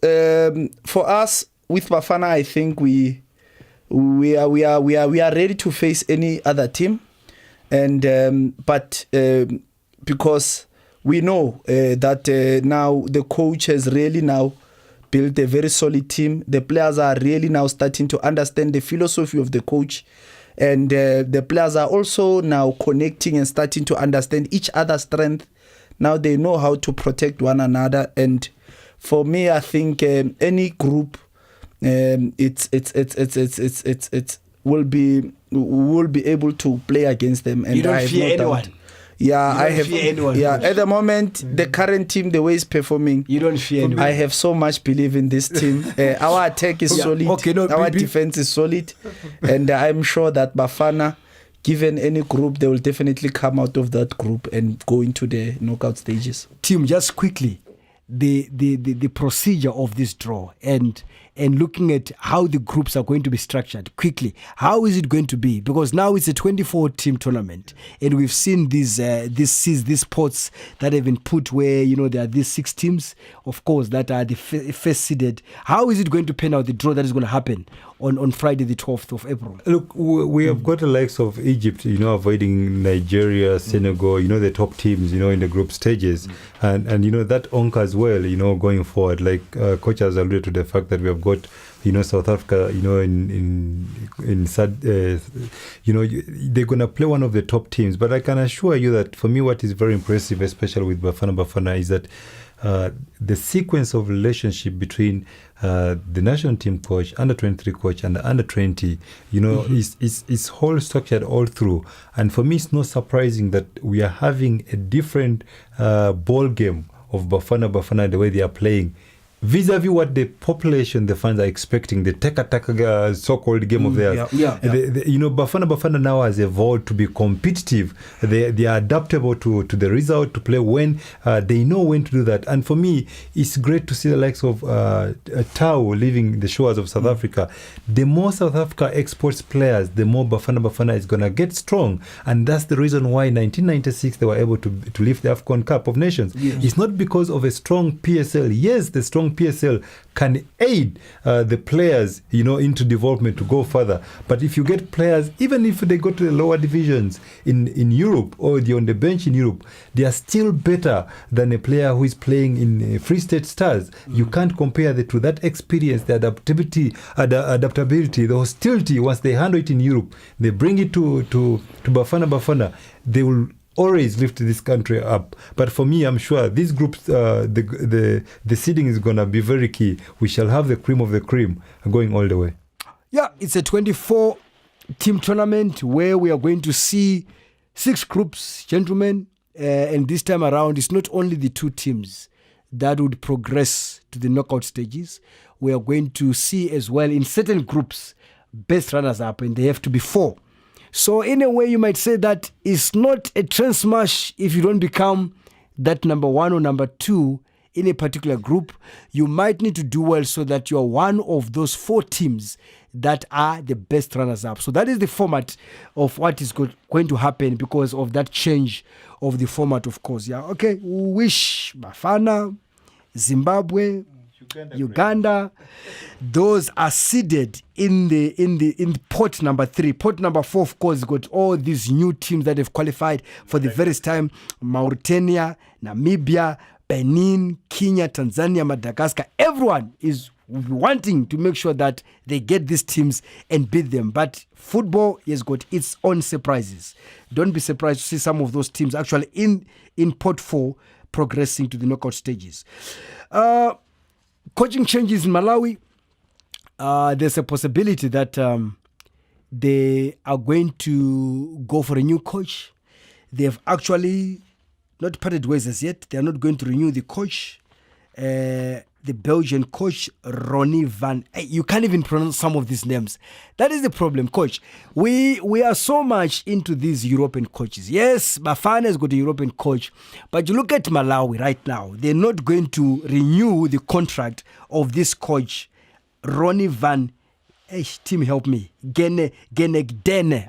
for us with Bafana. I think we are ready to face any other team, and but because we know that now the coach has really now built a very solid team. The players are really now starting to understand the philosophy of the coach, and the players are also now connecting and starting to understand each other's strength. Now they know how to protect one another, and for me, I think any group, it's will be able to play against them. And you don't I have fear no anyone. doubt. Yeah, You don't fear anyone. Yeah, at the moment, the current team, the way it's performing, You don't fear anyone. I have so much belief in this team. Our attack is Yeah, solid. okay, no, our defense is solid, and I'm sure that Bafana, given any group, they will definitely come out of that group and go into the knockout stages. Tim, just quickly, the procedure of this draw and looking at how the groups are going to be structured quickly. How is it going to be? Because now it's a 24-team tournament, and we've seen these spots that have been put where there are these 6 teams, of course, that are the first seeded. How is it going to pan out, the draw that is going to happen on Friday, the 12th of April? Look, we have got the likes of Egypt, avoiding Nigeria, Senegal, the top teams, in the group stages. And that onk as well, going forward. Like coach has alluded to the fact that we have got, South Africa, in sad, they're going to play one of the top teams. But I can assure you that for me, what is very impressive, especially with Bafana, is that the sequence of relationship between the national team coach, under 23 coach, and the under 20, is whole structured all through. And for me, it's not surprising that we are having a different ball game of Bafana, the way they are playing, vis-a-vis what the population, the fans are expecting, the taka-taka so-called game of theirs. Bafana now has evolved to be competitive. They are adaptable to the result, to play when they know when to do that. And for me, it's great to see the likes of Tao leaving the shores of South Africa. The more South Africa exports players, the more Bafana is going to get strong. And that's the reason why in 1996 they were able to lift the AFCON Cup of Nations. Yeah. It's not because of a strong PSL. Yes, the strong PSL can aid the players, into development to go further. But if you get players, even if they go to the lower divisions in Europe or they're on the bench in Europe, they are still better than a player who is playing in Free State Stars. You can't compare the two. That experience, the adaptability, the hostility, once they handle it in Europe, they bring it to Bafana, they will always lift this country up. But for me, I'm sure these groups, the seeding is going to be very key. We shall have the cream of the cream going all the way. Yeah, it's a 24-team tournament where we are going to see 6 groups, gentlemen. And this time around, it's not only the 2 teams that would progress to the knockout stages. We are going to see as well in certain groups, best runners-up, and they have to be 4. So in a way, you might say that it's not a train smash if you don't become that number 1 or number 2 in a particular group. You might need to do well so that you are one of those 4 teams that are the best runners-up. So that is the format of what is going to happen because of that change of the format, of course. Yeah, okay. We wish Bafana, Zimbabwe, Uganda, those are seeded in pot number 3. Pot number 4, of course, got all these new teams that have qualified for the first time: Mauritania, Namibia, Benin, Kenya, Tanzania, Madagascar. Everyone is wanting to make sure that they get these teams and beat them. But football has got its own surprises. Don't be surprised to see some of those teams actually in pot 4 progressing to the knockout stages. Coaching changes in Malawi. There's a possibility that they are going to go for a new coach. They have actually not parted ways as yet. They are not going to renew the coach. The Belgian coach, Ronnie van... You can't even pronounce some of these names. That is the problem, coach. We are so much into these European coaches. Yes, Bafana has got a European coach, but you look at Malawi right now, they're not going to renew the contract of this coach, Ronnie van Hey, team, help me. Gene,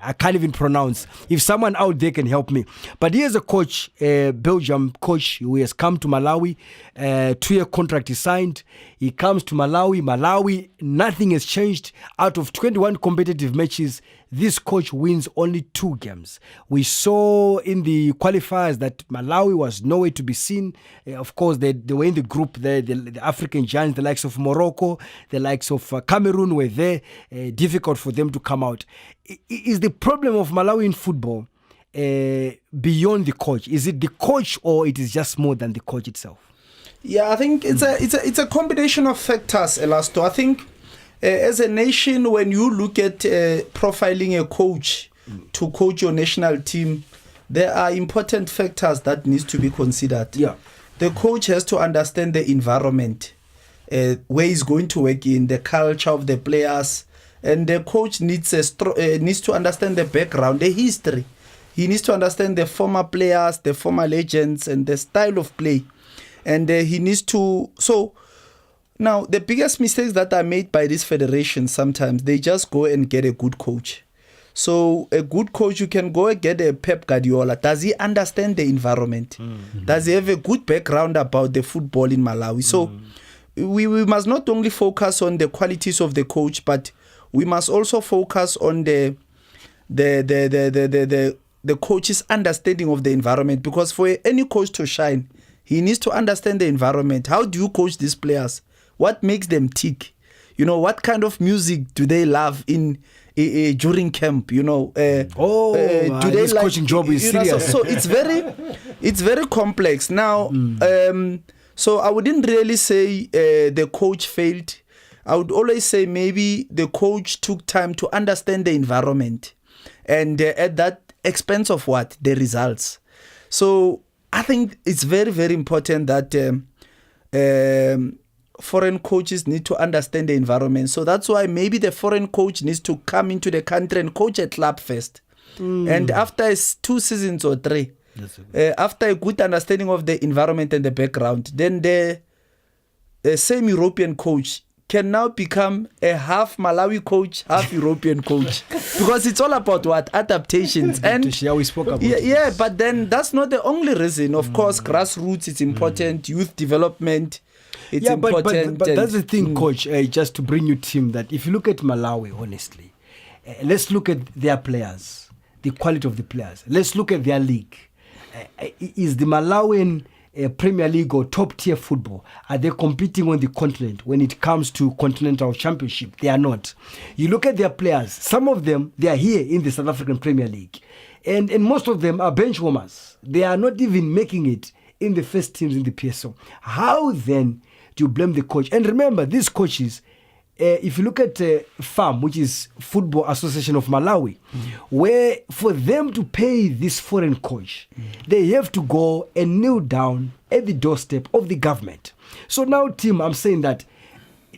I can't even pronounce. If someone out there can help me. But here's a coach, Belgium coach, who has come to Malawi. 2-year contract is signed. He comes to Malawi. Malawi, nothing has changed. Out of 21 competitive matches, this coach wins only 2 games. We saw in the qualifiers that Malawi was nowhere to be seen. Of course, they were in the group there. The African giants, the likes of Morocco, the likes of Cameroon were there. Difficult for them to come out. Is the problem of Malawi in football beyond the coach? Is it the coach, or it is just more than the coach itself? Yeah, I think it's a combination of factors, Elasto. I think as a nation, when you look at profiling a coach to coach your national team, there are important factors that needs to be considered. Yeah. The coach has to understand the environment, where he's going to work in, the culture of the players, and the coach needs to understand the background, the history. He needs to understand the former players, the former legends, and the style of play. And he needs to... So, now, the biggest mistakes that are made by this federation sometimes, they just go and get a good coach. So, a good coach, you can go and get a Pep Guardiola. Does he understand the environment? Mm-hmm. Does he have a good background about the football in Malawi? So, we must not only focus on the qualities of the coach, but we must also focus on the coach's understanding of the environment. Because for any coach to shine, he needs to understand the environment. How do you coach these players? What makes them tick? You know, what kind of music do they love in during camp? You know, do they this like coaching job is serious? So it's very complex. Now, so I wouldn't really say the coach failed. I would always say maybe the coach took time to understand the environment, and at that expense of what? The results. So I think it's very, very important that foreign coaches need to understand the environment. So that's why maybe the foreign coach needs to come into the country and coach a club first. And after 2 seasons or 3, after a good understanding of the environment and the background, then the same European coach can now become a half Malawi coach, half European coach. Because it's all about what? Adaptations. And we spoke about yeah, but then that's not the only reason. Of course, grassroots is important, youth development, it's important. But that's the thing, coach, just to bring you team, that if you look at Malawi, honestly, let's look at their players, the quality of the players. Let's look at their league. Is the Malawian Premier League or top tier football, are they competing on the continent when it comes to continental championship? They are not. You look at their players, some of them, they are here in the South African Premier League, and most of them are bench warmers. They are not even making it in the first teams in the PSL. How then do you blame the coach? And remember, these coaches, if you look at FAM, which is Football Association of Malawi, where for them to pay this foreign coach, they have to go and kneel down at the doorstep of the government. So now, Tim, I'm saying that,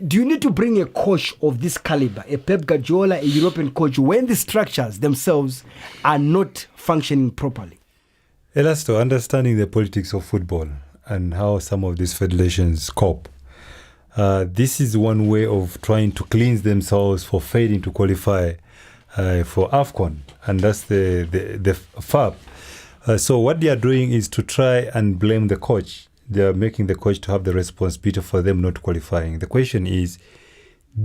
do you need to bring a coach of this caliber, a Pep Guardiola, a European coach, when the structures themselves are not functioning properly? Elasto, understanding the politics of football and how some of these federations cope, this is one way of trying to cleanse themselves for failing to qualify for AFCON, and that's the FAB. So what they are doing is to try and blame the coach. They are making the coach to have the responsibility for them not qualifying. The question is,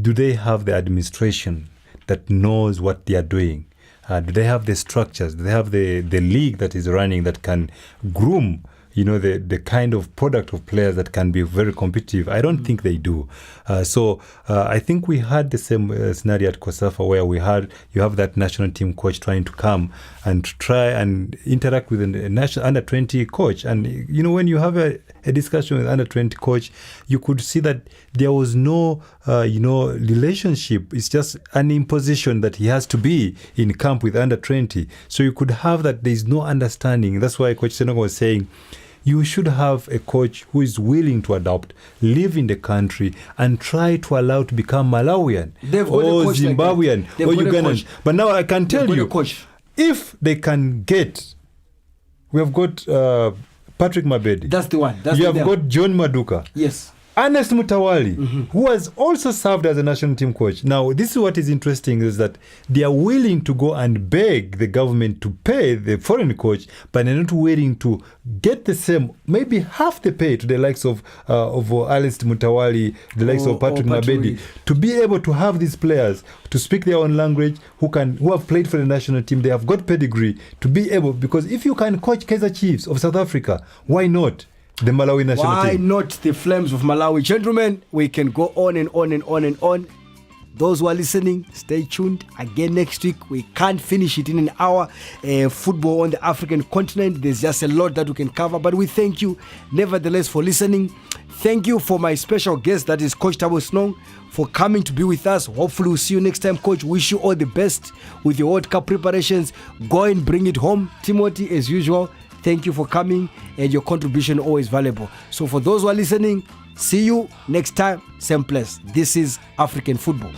do they have the administration that knows what they are doing? Do they have the structures? Do they have the league that is running that can groom the kind of product of players that can be very competitive? I don't think they do. So I think we had the same scenario at COSAFA, where you have that national team coach trying to come and try and interact with a national under-20 coach. And, when you have a discussion with under-20 coach, you could see that there was no, relationship. It's just an imposition that he has to be in camp with under-20. So you could have that there is no understanding. That's why Coach Senong was saying, you should have a coach who is willing to adapt, live in the country, and try to allow to become Malawian or Zimbabwean or Ugandan. But now I can tell you, if they can get, we have got Patrick Mabedi. That's the one. You have got John Maduka. Yes. Ernest Mutawali, who has also served as a national team coach. Now, this is what is interesting, is that they are willing to go and beg the government to pay the foreign coach, but they're not willing to get the same, maybe half the pay to the likes of Ernest Mutawali, the likes of Patrick Nabedi, to be able to have these players to speak their own language, who have played for the national team, they have got pedigree, to be able, because if you can coach Kaizer Chiefs of South Africa, why not the Malawi national team? Why not the Flames of Malawi? Gentlemen, we can go on and on and on and on. Those who are listening, stay tuned. Again next week, we can't finish it in an hour. Football on the African continent, there's just a lot that we can cover, but we thank you nevertheless for listening. Thank you for my special guest, that is Coach Thabo Senong, for coming to be with us. Hopefully we'll see you next time, Coach. Wish you all the best with your World Cup preparations. Go and bring it home. Timothy, as usual, thank you for coming, and your contribution always valuable. So for those who are listening, see you next time, same place. This is African Football.